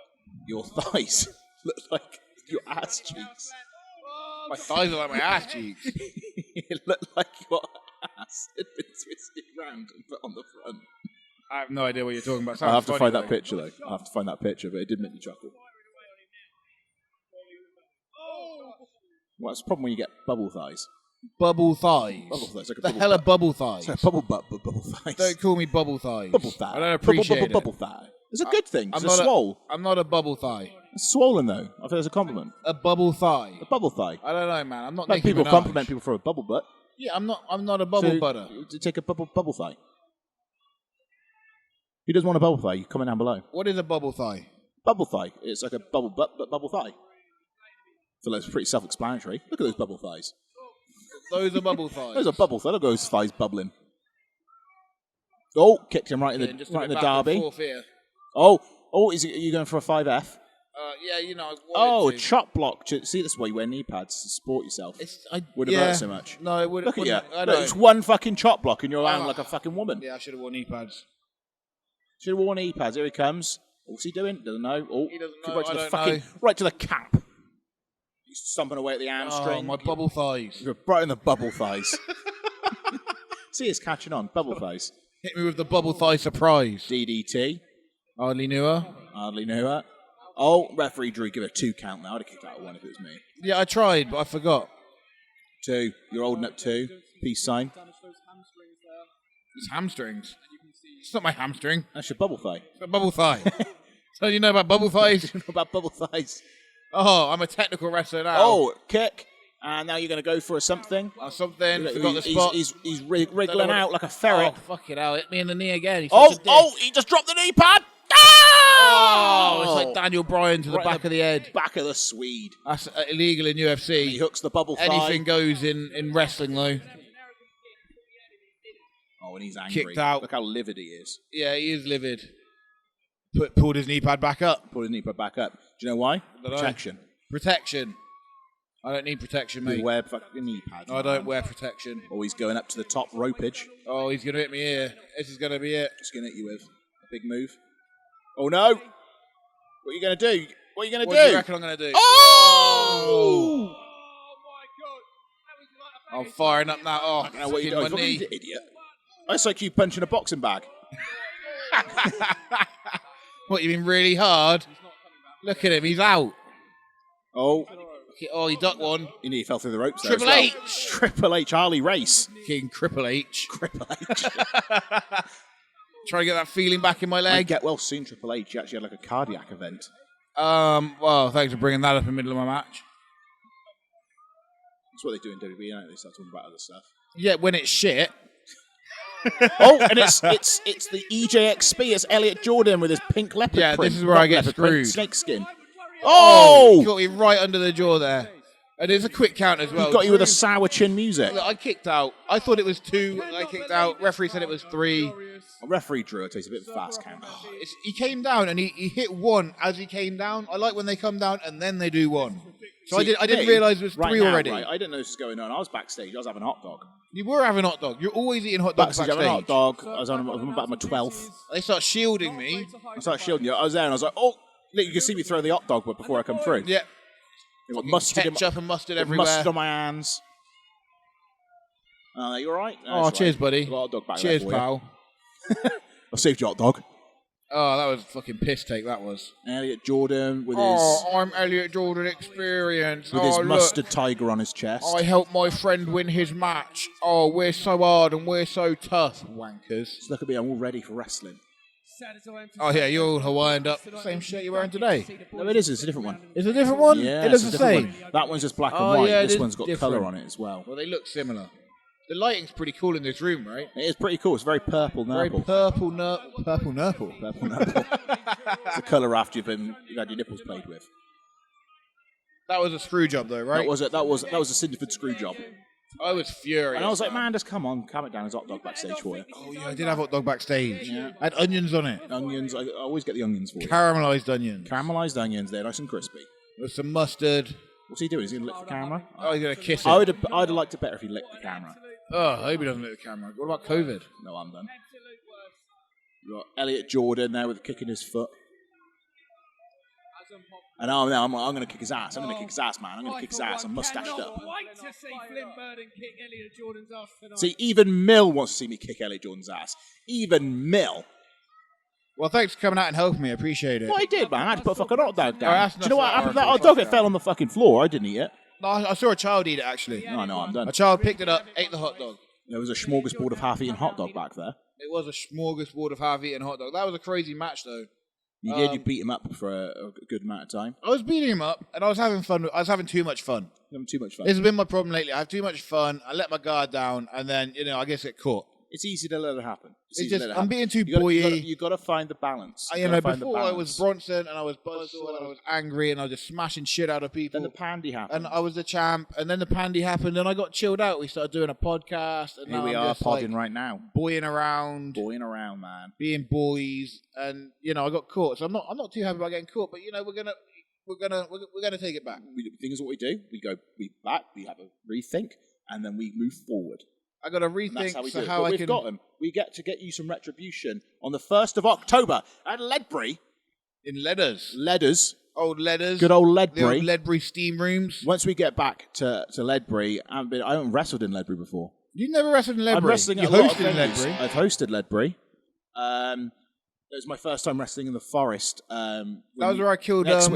Your thighs looked like your ass cheeks. My thighs are like my ass cheeks. It looked like your ass had been twisted round and put on the front. I have no idea what you're talking about. I'll have to find that picture, though. I'll have to find that picture, but it did make me chuckle. What's the problem when you get bubble thighs? Bubble thighs. Bubble thighs. Like a the bubble hell butt. are bubble thighs? It's like bubble thighs. Don't call me bubble thighs. Bubble thigh. I don't appreciate bubble thigh. It's a good thing. It's I'm not a bubble thigh. It's swollen, though. I think it's a compliment. A bubble thigh. A bubble thigh. I don't know, man. I'm not Like Nicki people Minaj. compliment people for a bubble butt. Yeah, I'm not a bubble butter. To take a bubble thigh. Who doesn't want a bubble thigh? You comment down below. What is a bubble thigh? Bubble thigh. It's like a bubble butt, but bubble thigh. I feel like it's pretty self-explanatory. Look at those bubble thighs. Those are bubble thighs. Those are bubble thighs. Look at those thighs bubbling. Oh, kicked him right in the derby. Oh, are you going for a 5F? Yeah, I Oh, wanted a to. chop block. See, that's why you wear knee pads to support yourself. Wouldn't yeah. hurt so much. No, it wouldn't. Look at you. I Look, know. it's one fucking chop block and you're lying like a fucking woman. Yeah, I should have worn knee pads. Should have worn knee pads. Here he comes. What's he doing? Doesn't know. Oh, He doesn't right know. to I the don't fucking, know. right to the cap. He's stomping away at the hamstring. Oh, my bubble thighs. You're right in the bubble thighs. See, it's catching on. Bubble thighs. Hit me with the bubble thigh surprise. DDT. Hardly knew her. Hardly knew her. Oh, referee Drew, give it a 2 count now. I'd have kicked out 1 if it was me. Yeah, I tried, but I forgot. 2. You're holding up 2. Peace sign. It's hamstrings. It's not my hamstring. That's your bubble thigh. It's a bubble thigh. So you know about bubble thighs? You know about bubble thighs. Oh, I'm a technical wrestler now. Oh, kick. And now you're going to go for a something. Something. Forgot the spot. He's wriggling out like a ferret. Oh, fuck it out. Hit me in the knee again. He just dropped the knee pad. Oh, it's like Daniel Bryan to the back of the head. Back of the Swede. That's illegal in UFC. He hooks the bubble thigh. Anything goes in wrestling, though. Oh, and he's angry. Kicked out. Look how livid he is. Yeah, he is livid. Pulled his knee pad back up. Pulled his knee pad back up. Do you know why? Protection. Protection. I don't need protection, mate. You wear fucking knee pads. I don't wear protection. Oh, he's going up to the top ropage. Oh, he's going to hit me here. This is going to be it. Just going to hit you with a big move. Oh, no. What are you going to do? What are you going to do? What do you reckon I'm going to do? Oh! I'm firing up now. Oh, Now, what are you doing? my knee. You idiot. That's like you punching a boxing bag. What, you mean really hard? Look at him, he's out. Oh, Oh, he ducked one. he nearly fell through the ropes there. Triple as well. H. Triple H, Harley Race. King Triple H. Triple H. Trying to get that feeling back in my I leg. get well soon, Triple H. He actually had like a cardiac event. Well, thanks for bringing that up in the middle of my match. That's what they do in WWE, don't they? Start talking about other stuff. Yeah, when it's shit. Oh, and it's the EJXP. It's Elliot Jordan with his pink leopard Yeah, print. this is where I get Leopard print, screwed. snake skin. He Oh! got me right under the jaw there. And it's a quick count as well. He got you with a sour chin music. Look, I kicked out. I thought it was 2. I kicked out. Referee said it was 3. A referee drew it. Takes a bit of a fast count. He came down and he hit 1 as he came down. I like when they come down and then they do 1. So See, I didn't me, realise it was 3 right now, already. Right, I didn't know this was going on. I was backstage. I was having a hot dog. You were having hot dog. You're always eating hot dogs Backstage, backstage. having a hot dog. I'm about my 12th. They start shielding me. I started shielding you. I was there and I was like, oh, look, you can see me throw the hot dog but before I come through. Yeah. They got mustard, Ketchup and mustard everywhere. mustard on my hands. You all right? Oh, cheers, buddy. Got a hot dog back Cheers, there for pal. you. I saved your hot dog. Oh, that was a fucking piss take, that was. Elliot Jordan with I'm Elliot Jordan Experience. his mustard tiger on his chest. I helped my friend win his match. Oh, we're so hard and we're so tough, wankers. Just look at me, I'm all ready for wrestling. Oh, yeah, you're all Hawaiianed up. Same shirt you're wearing today. No, it is. It's a different one. It's a different one? Yeah, It looks it's the a different same. one. That one's just black and Oh, white. yeah, it This is one's got different. colour on it as well. Well, they look similar. The lighting's pretty cool in this room, right? It is pretty cool. It's very purple Very nurple. purple nurple. Purple nurple. Purple nurple. It's a colour after you've had your nipples played with. That was a screw job, though, right? That was a Cinderford screw job. I was furious. And I was like, man, just come on, calm it down. There's hot dog backstage for you. Oh, yeah, I did have hot dog backstage. Yeah. I had onions on it. Onions. I always get the onions for you. Caramelized onions. Caramelised onions. They're nice and crispy. With some mustard. What's he doing? Is he going to lick the camera? Oh, he's going to kiss it. I'd have liked it better if he licked the camera. Oh, I hope he doesn't lick the camera. What about COVID? No, I'm done. You've got Elliot Jordan there with a kick in his foot. And I'm going to kick his ass. I'm going to kick his ass, man. I'm going to kick his ass. I'm mustached up. Wait to see Flynn Burden kick Elliot Jordan's ass tonight. See, even Mill wants to see me kick Elliot Jordan's ass. Even Mill. Well, thanks for coming out and helping me. I appreciate it. What I did, man, I had to put a fucking hot dog down. that's Do you know what not happened to that fair. hot dog? It fell on the fucking floor. I didn't eat it. No, I saw a child eat it, actually. No, I'm done. A child picked it up, ate the hot dog. There was a smorgasbord of half-eaten hot dog back there. It was a smorgasbord of half-eaten hot dog. That was a crazy match, though. You beat him up for a good amount of time. I was beating him up, and I was having fun. I was having too much fun. Having too much fun. This has been my problem lately. I have too much fun. I let my guard down, and then, I guess get caught. It's easy to let it happen. I'm being too boyy. You got to find the balance. Before I was Bronson, and I was Buzzsaw, and I was angry, and I was just smashing shit out of people. Then the pandy happened. And I was the champ, and then the pandy happened, and I got chilled out. We started doing a podcast, and Here now we I'm are just podding right now. boying around, Man. being boys, and I got caught. So I'm not too happy about getting caught, but we're gonna take it back. The thing is, what we do, we back, we have a rethink, and then we move forward. I got to And that's rethink how we do so it. how But I we've can. got them. We get to get you some retribution on the 1st of October at Ledbury. In Ledders. Ledders. Ledders. Good old The Ledbury. old Ledbury steam rooms. Once we get back to Ledbury, I haven't wrestled in Ledbury before. You've never wrestled in Ledbury. I'm wrestling You at a lot of hosted in venues. Ledbury. I've hosted Ledbury. It was my first time wrestling in the forest. That was where I killed next the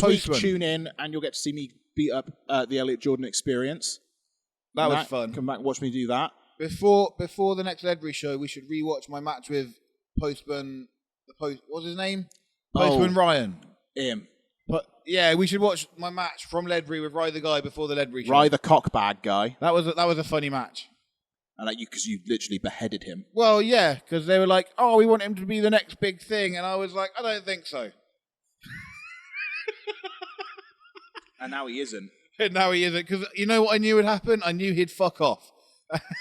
week, postman. tune in and you'll get to see me beat up the Elliot Jordan Experience. That was fun. Come back and watch me do that. Before the next Ledbury show, we should rewatch my match with Postman. What's his name? Postman Ryan. Him. But yeah, we should watch my match from Ledbury with Rye the Guy before the Ledbury show. Rye the cockbag guy. That was a funny match. And because you literally beheaded him. Well, yeah, because they were like, "Oh, we want him to be the next big thing," and I was like, "I don't think so." And now he isn't. And now he isn't, because you know what I knew would happen? I knew he'd fuck off.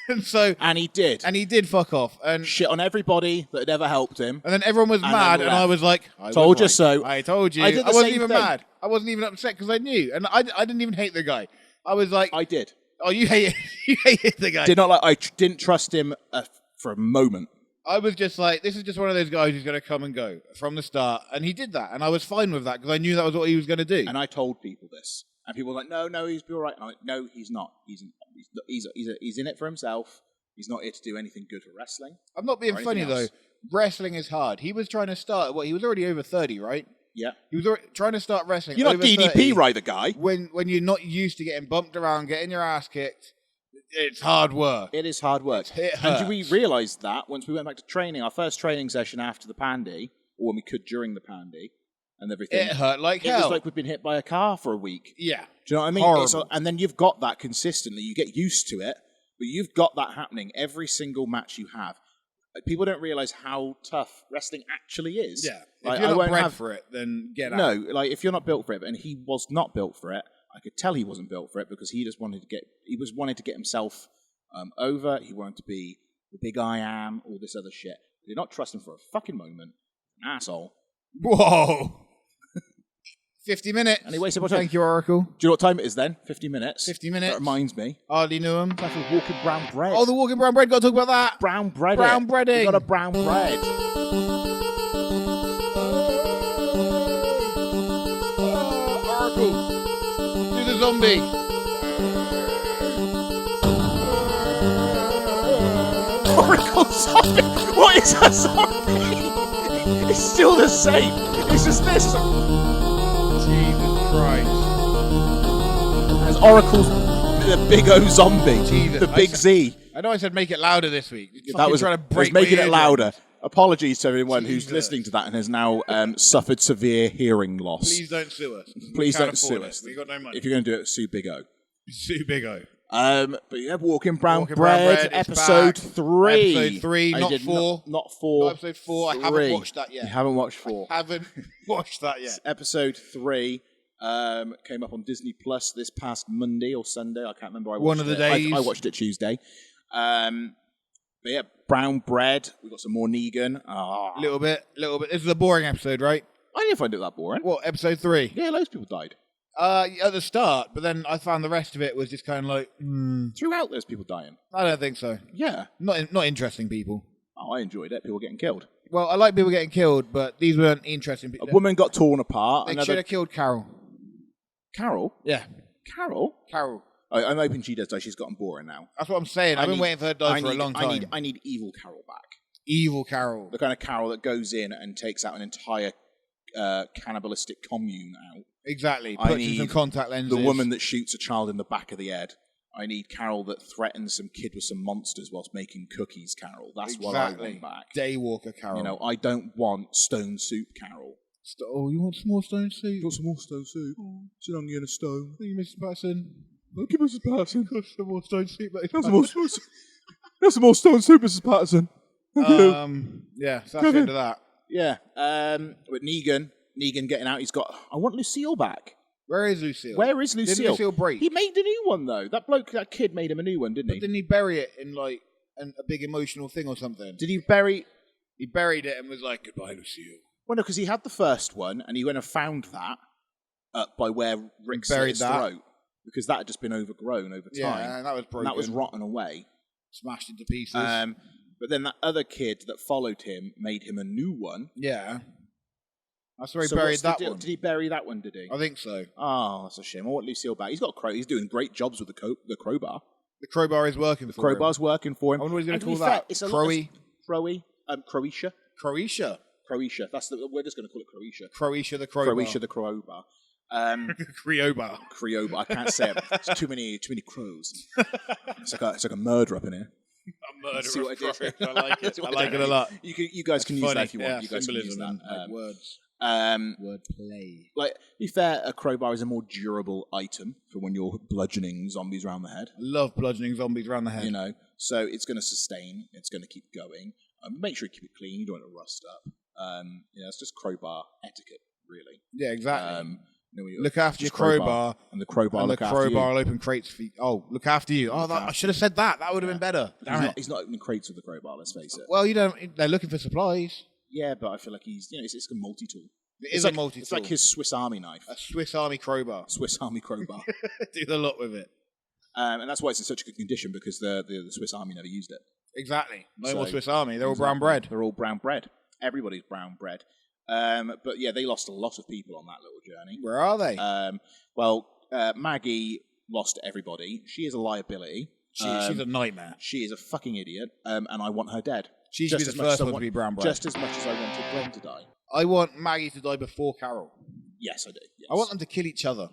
And he did. And he did fuck off. And Shit on everybody that had ever helped him. then everyone was And mad, then and I left. was like, Told you so. I told you. I did the wasn't same even thing. mad. I wasn't even upset because I knew. And I didn't even hate the guy. I was like, I did. oh, you hated the guy. Didn't trust him for a moment. I was just like, this is just one of those guys who's going to come and go from the start. And he did that. And I was fine with that because I knew that was what he was going to do. And I told people this. And people were like, no, he's all right. I'm like, no, he's not. He's in it for himself. He's not here to do anything good for wrestling. I'm not being or funny, anything though. else. Wrestling is hard. He was trying to start... Well, he was already over 30, right? Yeah. He was trying to start wrestling You're not over DDP, 30. right, the guy? When you're not used to getting bumped around, getting your ass kicked, it's hard work. It is hard work. It And we hurts. realised that once we went back to training, our first training session after the pandy, or when we could during the pandy and everything. It hurt like It hell. was like we'd been hit by a car for a week. Yeah. Do you know what I mean? Horrible. And then you've got that consistently. You get used to it, but you've got that happening every single match you have. People don't realise how tough wrestling actually is. Yeah. Like, If you're I not won't bred have- for it, then get out. No, like if you're not built for it, and he was not built for it, I could tell he wasn't built for it because he just wanted to get himself over. He wanted to be the big I am, all this other shit. I did not trust him for a fucking moment. An asshole. Whoa. 50 minutes. Anyway, so what time? Thank you, Oracle. Do you know what time it is then? 50 minutes. 50 minutes. That reminds me. Hardly knew him. Time for walking brown bread. Oh, the walking brown bread. Got to talk about that. brown bread. Brown breading. We got a brown bread. Oracle. Do the zombie. Oracle zombie. What is a zombie? It's still the same. It's just this. Jesus Christ. As Oracle's the big O zombie. Jesus. The big Z. I know I said make it louder this week. That was, trying to was break making my it eardrum. louder. Apologies to everyone who's Jesus. listening to that and has now suffered severe hearing loss. Please don't sue us. Please We can't don't sue afford us. it. We got no money. If you're going to do it, sue Big O. Sue Big O. But yeah, Walking Brown Walking Brown Bread, Bread, it's episode back. 3. Episode 3, I not did 4. Not 4. Not episode 4. I haven't 3. watched that yet. You haven't watched 4. Haven't watched that yet. Episode 3 came up on Disney Plus this past Monday or Sunday. I can't remember. One of the days. I watched it Tuesday. But yeah, Brown Bread. We've got some more Negan. Little bit. This is a boring episode, right? I didn't find it that boring. What, episode 3? Yeah, loads of people died. At the start, but then I found the rest of it was just kind of like, Throughout, there's people dying. I don't think so. Yeah. Not interesting people. Oh, I enjoyed it. People getting killed. Well, I like people getting killed, but these weren't interesting people. A woman got torn apart. They should Another have killed Carol. Carol. Yeah, Carol. Carol. I'm hoping she does die. She's gotten boring now. That's what I'm saying. I've been waiting for her to die for a long time. I need evil Carol back. Evil Carol. The kind of Carol that goes in and takes out an entire cannibalistic commune out. Exactly. I Puts in some need contact lenses. The woman that shoots a child in the back of the head. I need Carol that threatens some kid with some monsters whilst making cookies, Carol. That's what I want back. Daywalker Carol. You know, I don't want stone soup, Carol. Oh, you want some more stone soup? You got some more stone soup? Sit on you in a stone. Thank you, Mrs. Patterson. Thank you, Mrs. Patterson. Got some more stone soup. Have some more stone soup. Have some more stone soup, Mrs. Patterson. Thank you. Yeah, so that's the end of that. Yeah. But Negan getting out. He's got. I want Lucille back. Where is Lucille? Where is Lucille? Didn't Lucille break? He made a new one though. That kid made him a new one, didn't But he? didn't he bury it in like a big emotional thing or something? Did he bury? He buried it and was like, "Goodbye, Lucille." Well, no, because he had the first one, and he went and found that by where Rick Buried slit his that. throat, because that had just been overgrown over time. Yeah, and that was broken. And that was rotten away. Smashed into pieces. But then that other kid that followed him made him a new one. Yeah. That's where he So buried what's the that deal? one. Did he bury that one, did he? I think so. Oh, that's a shame. I want Lucille back. He's got he's doing great jobs with the crowbar. The crowbar is working for him. Crowbar's working for him. I wonder what he's going And to to be call fair, that. it's a Crowy? Croatia. Croatia. Croatia. We're just going to call it Croatia. Croatia the crowbar. Croatia the crowbar. Crowbar. Crowbar. I can't say it. It's too many crows. It's like a murder up in here. A murderous See what I did? crow. I like it. See I what like did? it a lot. You guys can use Funny. that if you want. Yeah, You guys can use symbolism that. and words. Wordplay. Like, to be fair, a crowbar is a more durable item for when you're bludgeoning zombies around the head. I love bludgeoning zombies around the head. You know, so it's going to sustain. It's going to keep going. Make sure you keep it clean. You don't want it to rust up. It's just crowbar etiquette, really. Yeah, exactly. You Look after your crowbar, and the crowbar and the look after you. crowbar will open crates for you. Oh, look after you. Oh, I should have said that. That would have been better. He's not opening crates with the crowbar. Let's face it. Well, they're looking for supplies. Yeah, but I feel like he's, it's a multi-tool. It's a multi-tool. It's like his Swiss Army knife. A Swiss Army crowbar. Swiss Army crowbar. Do a lot with it. And that's why it's in such a good condition, because the Swiss Army never used it. Exactly. No more Swiss Army. They're all brown bread. They're all brown bread. Everybody's brown bread. But yeah, they lost a lot of people on that little journey. Where are they? Maggie lost everybody. She is a liability. She's a nightmare. She is a fucking idiot, and I want her dead. She should be the first one to be brown bread. Just as much as I wanted Glenn to die. I want Maggie to die before Carol. Yes, I do. Yes. I want them to kill each other.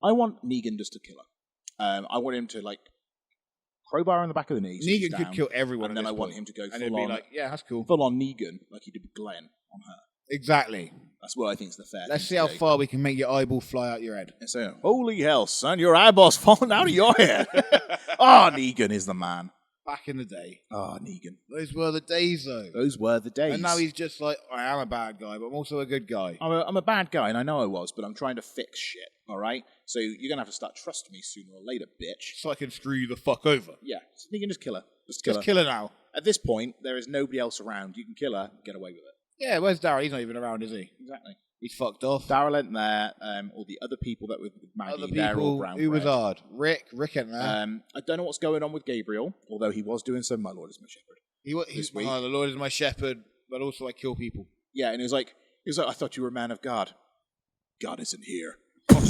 I want Negan just to kill her. I want him to, like, crowbar her in the back of the knee. Negan could kill everyone. And then I want him to go and it'd be like, yeah, that's cool. Full on Negan, like he did with Glenn on her. Exactly. That's what I think is the fair. Let's see how far we can make your eyeball fly out your head. And so, holy hell, son, your eyeball's falling out of your head. Negan is the man. Back in the day. Negan. Those were the days, though. Those were the days. And now he's just like, I am a bad guy, but I'm also a good guy. I'm a bad guy, and I know I was, but I'm trying to fix shit, all right? So you're going to have to start trusting me sooner or later, bitch. So I can screw you the fuck over. Yeah. So you can just kill her. Just kill her now. At this point, there is nobody else around. You can kill her, get away with it. Yeah, where's Daryl? He's not even around, is he? Exactly. He's fucked off. Daryl ain't there. All the other people that were with Maggie, they're all brown who bread. was hard? Rick ain't there. I don't know what's going on with Gabriel, although he was doing some My Lord is My Shepherd. This week. The Lord is my shepherd, but also I kill people. Yeah, and he was like, I thought you were a man of God. God isn't here. Pretty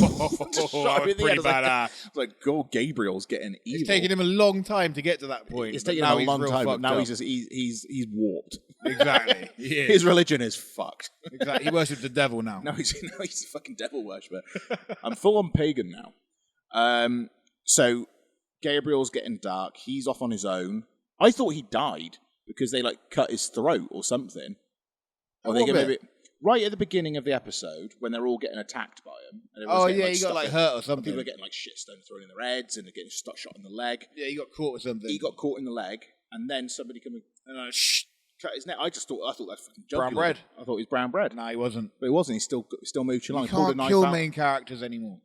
badass. Like, Gabriel's getting evil. It's taken him a long time to get to that point. It's taken him a long time, but now he's warped. Exactly. His religion is fucked. Exactly. He worships the devil now. No, he's a fucking devil worshipper. I'm full on pagan now. So Gabriel's getting dark. He's off on his own. I thought he died because they like cut his throat or something. Or they maybe right at the beginning of the episode when they're all getting attacked by him. And he got like hurt or something. People are getting like shit stones thrown in their heads and they're getting shot in the leg. Yeah, he got caught with something. He got caught in the leg, and then somebody came and cut his neck. I thought that fucking brown bread. I thought he was brown bread. No, he wasn't. But he wasn't. He still moved along. You can't kill main characters anymore.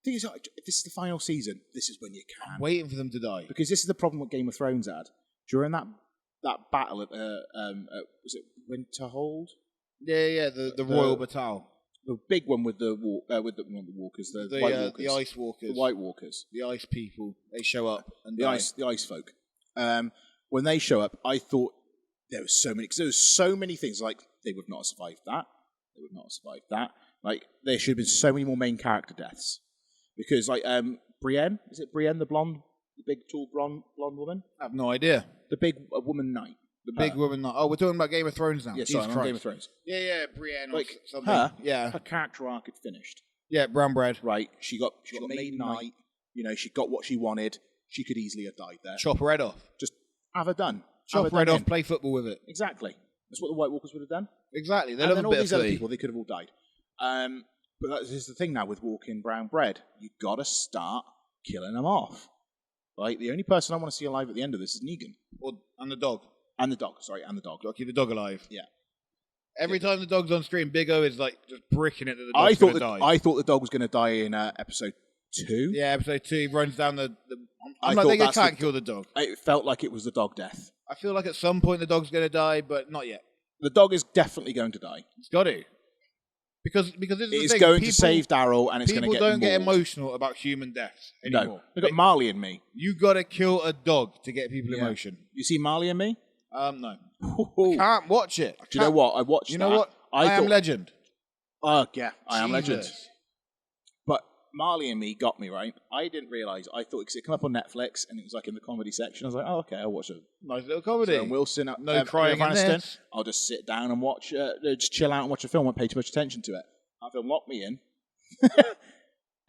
The thing is, this is the final season. This is when you can. I'm waiting for them to die. Because this is the problem what Game of Thrones had. During that battle at was it Winterhold? Yeah, the Royal Battalion. The big one with the walkers, the White Walkers. The Ice Walkers. The White Walkers. The Ice people. They show up and the Ice folk. When they show up, I thought there was so many things like they would not have survived that. They would not have survived that. Like there should have been so many more main character deaths. Because like Brienne, is it Brienne the blonde, the big tall blonde woman? I have no idea. The big woman knight. The big woman knight. Oh, we're talking about Game of Thrones now. Yeah, sorry, I'm on Game of Thrones. Yeah, Brienne or like something. Her character arc had finished. Yeah, brown bread. Right. She got made knight. You know, she got what she wanted. She could easily have died there. Chop her head off. Just have her done. Chop her head off, play football with it. Exactly. That's what the White Walkers would have done. Exactly. And then all these other people, they could have all died. But this is the thing now with walking brown bread. You've got to start killing them off. Like, the only person I want to see alive at the end of this is Negan. And the dog. And the dog. Got to keep the dog alive. Yeah. Every time the dog's on screen, Big O is like just bricking it that the dog's going to die. I thought the dog was going to die in episode 2. Yeah, episode 2. He runs down I'm like, they can't kill the dog. It felt like it was the dog death. I feel like at some point the dog's going to die, but not yet. The dog is definitely going to die. It's got to. Because this is the thing. It's going to save Daryl, and it's going to get people don't get mauled. emotional about human deaths anymore. No. Look at Marley and Me. You got to kill a dog to get people emotion. You see Marley and Me? No. Can't watch it. Do you know what? I watched You know what? I Am Legend. Oh, yeah. I Am Legend. Jesus. But Marley and Me got me, right? I didn't realise. I thought, because it came up on Netflix, and it was like in the comedy section. I was like, oh, okay, I'll watch it. Nice little comedy. So Wilson, no crying in this. I'll just sit down and watch, just chill out and watch a film. Won't pay too much attention to it. That film locked me in.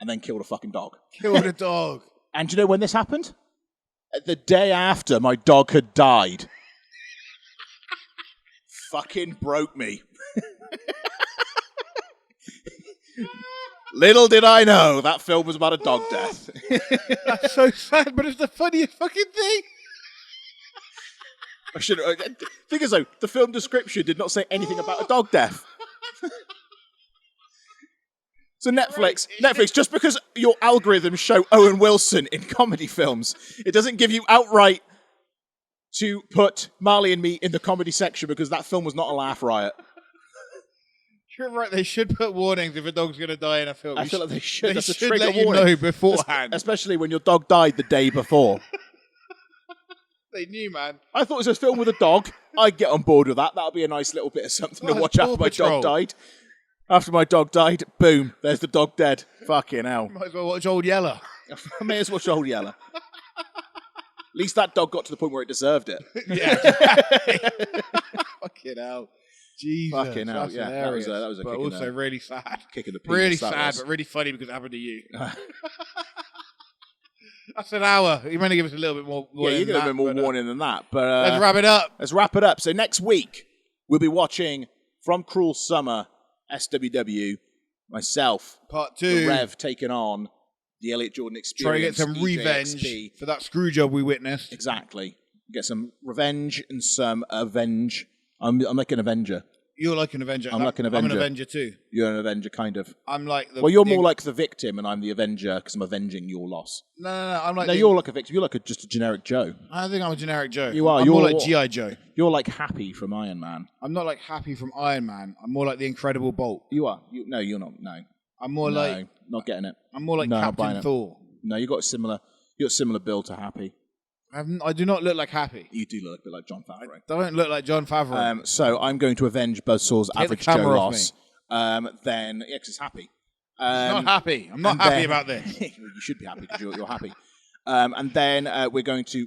And then killed a fucking dog. Killed a dog. And do you know when this happened? The day after my dog had died. Fucking broke me. Little did I know that film was about a dog death. That's so sad, but it's the funniest fucking thing. I should. Thing is, though, the film description did not say anything about a dog death. So Netflix, just because your algorithms show Owen Wilson in comedy films, it doesn't give you outright to put Marley and Me in the comedy section because that film was not a laugh riot. You're right, they should put warnings if a dog's going to die in a film. I feel like they should. That's a should trigger let you warning. know beforehand. Especially when your dog died the day before. They knew, man. I thought it was a film with a dog. I'd get on board with that. That would be a nice little bit of something to watch after my dog died. After my dog died, boom, there's the dog dead. Fucking hell. Might as well watch Old Yeller. I may as well watch Old Yeller. least that dog got to the point where it deserved it. Fucking hell. Jesus. Fucking hell. Yeah, hilarious. that was a but kick in also the, really sad. kick in the Really penis, that sad, was. but really funny because it happened to you. That's an hour. You might give us a little bit more Yeah, warning. you get a bit more but, warning than that. But let's wrap it up. Let's wrap it up. So next week, we'll be watching From Cruel Summer, SWW, myself, Part 2. the Rev taking on the Elliot Jordan Try to get Experience. some EJXP. revenge for that screw job we witnessed. Exactly. Get some revenge and some avenge. I'm like an Avenger. You're like an Avenger. I'm like an Avenger. I'm an Avenger too. You're an Avenger, kind of. I'm like the... Well, you're more like the victim, and I'm the Avenger because I'm avenging your loss. No. I'm like... No, you're like a victim. You're like just a generic Joe. I think I'm a generic Joe. You are. I'm You're more like G.I. Joe. You're like Happy from Iron Man. I'm not like Happy from Iron Man. I'm more like the Incredible Bulk. You are. No, you're not. No. I'm more like... not getting it. I'm more like No, not buying Captain it. Thor. No, you got a similar build to Happy. I do not look like Happy. You do look a bit like John Favreau. I don't look like John Favreau. So I'm going to avenge Buzzsaw's Take the average Joe camera off loss. Then, yeah, 'cause it's Happy. Not happy. I'm not and happy then- about this. You should be happy because you're happy. And then we're going to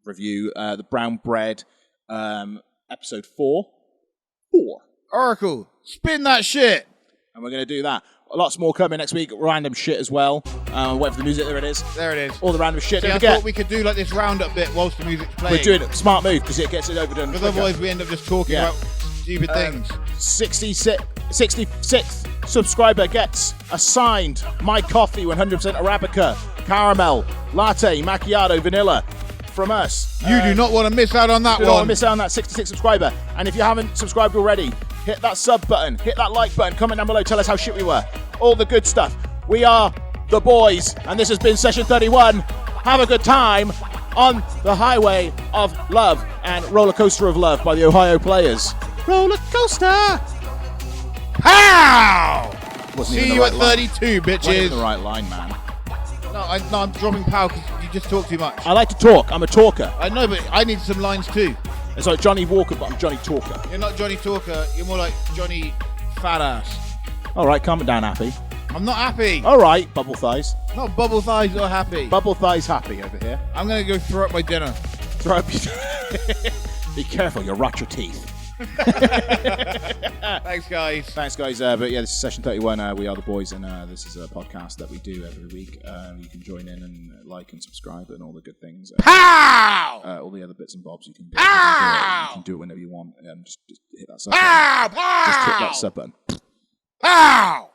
review the Brown Bread episode 4. Oracle, spin that shit. And we're going to do that. Lots more coming next week. Random shit as well. Wait for the music. There it is. There it is. All the random shit. See, Don't I forget, thought we could do like this roundup bit whilst the music's playing. we're doing it. Smart move because it gets it overdone. Because quicker. otherwise we end up just talking Yeah. about stupid things. 66th subscriber gets a signed My Coffee 100% Arabica caramel latte macchiato vanilla from us. You do not want to miss out on that You don't want one. to miss out on that 66 subscriber. And if you haven't subscribed already, hit that sub button, hit that like button, comment down below, tell us how shit we were. All the good stuff. We are the boys, and this has been session 31. Have a good time on the highway of love and roller coaster of love by the Ohio Players. Roller coaster. Pow! Wasn't even See the you right at line. 32, Wasn't even the bitches. right line, man. No, I'm dropping pow because you just talk too much. I like to talk. I'm a talker. I know, but I need some lines too. It's like Johnny Walker, but I'm Johnny Talker. You're not Johnny Talker. You're more like Johnny Fat Ass. All right, calm it down, Happy. I'm not happy. All right, bubble thighs. Not bubble thighs or happy. Bubble thighs happy over here. I'm going to go throw up my dinner. Throw up your- Be careful, you'll rot your teeth. Thanks, guys. Thanks, guys. But yeah, this is session 31. We are the boys, and this is a podcast that we do every week. You can join in and like and subscribe and all the good things. Pow! All the other bits and bobs you can do. Pow! You can do it whenever you want. Just hit that sub Pow! button. Just hit Pow! that sub button. Pow!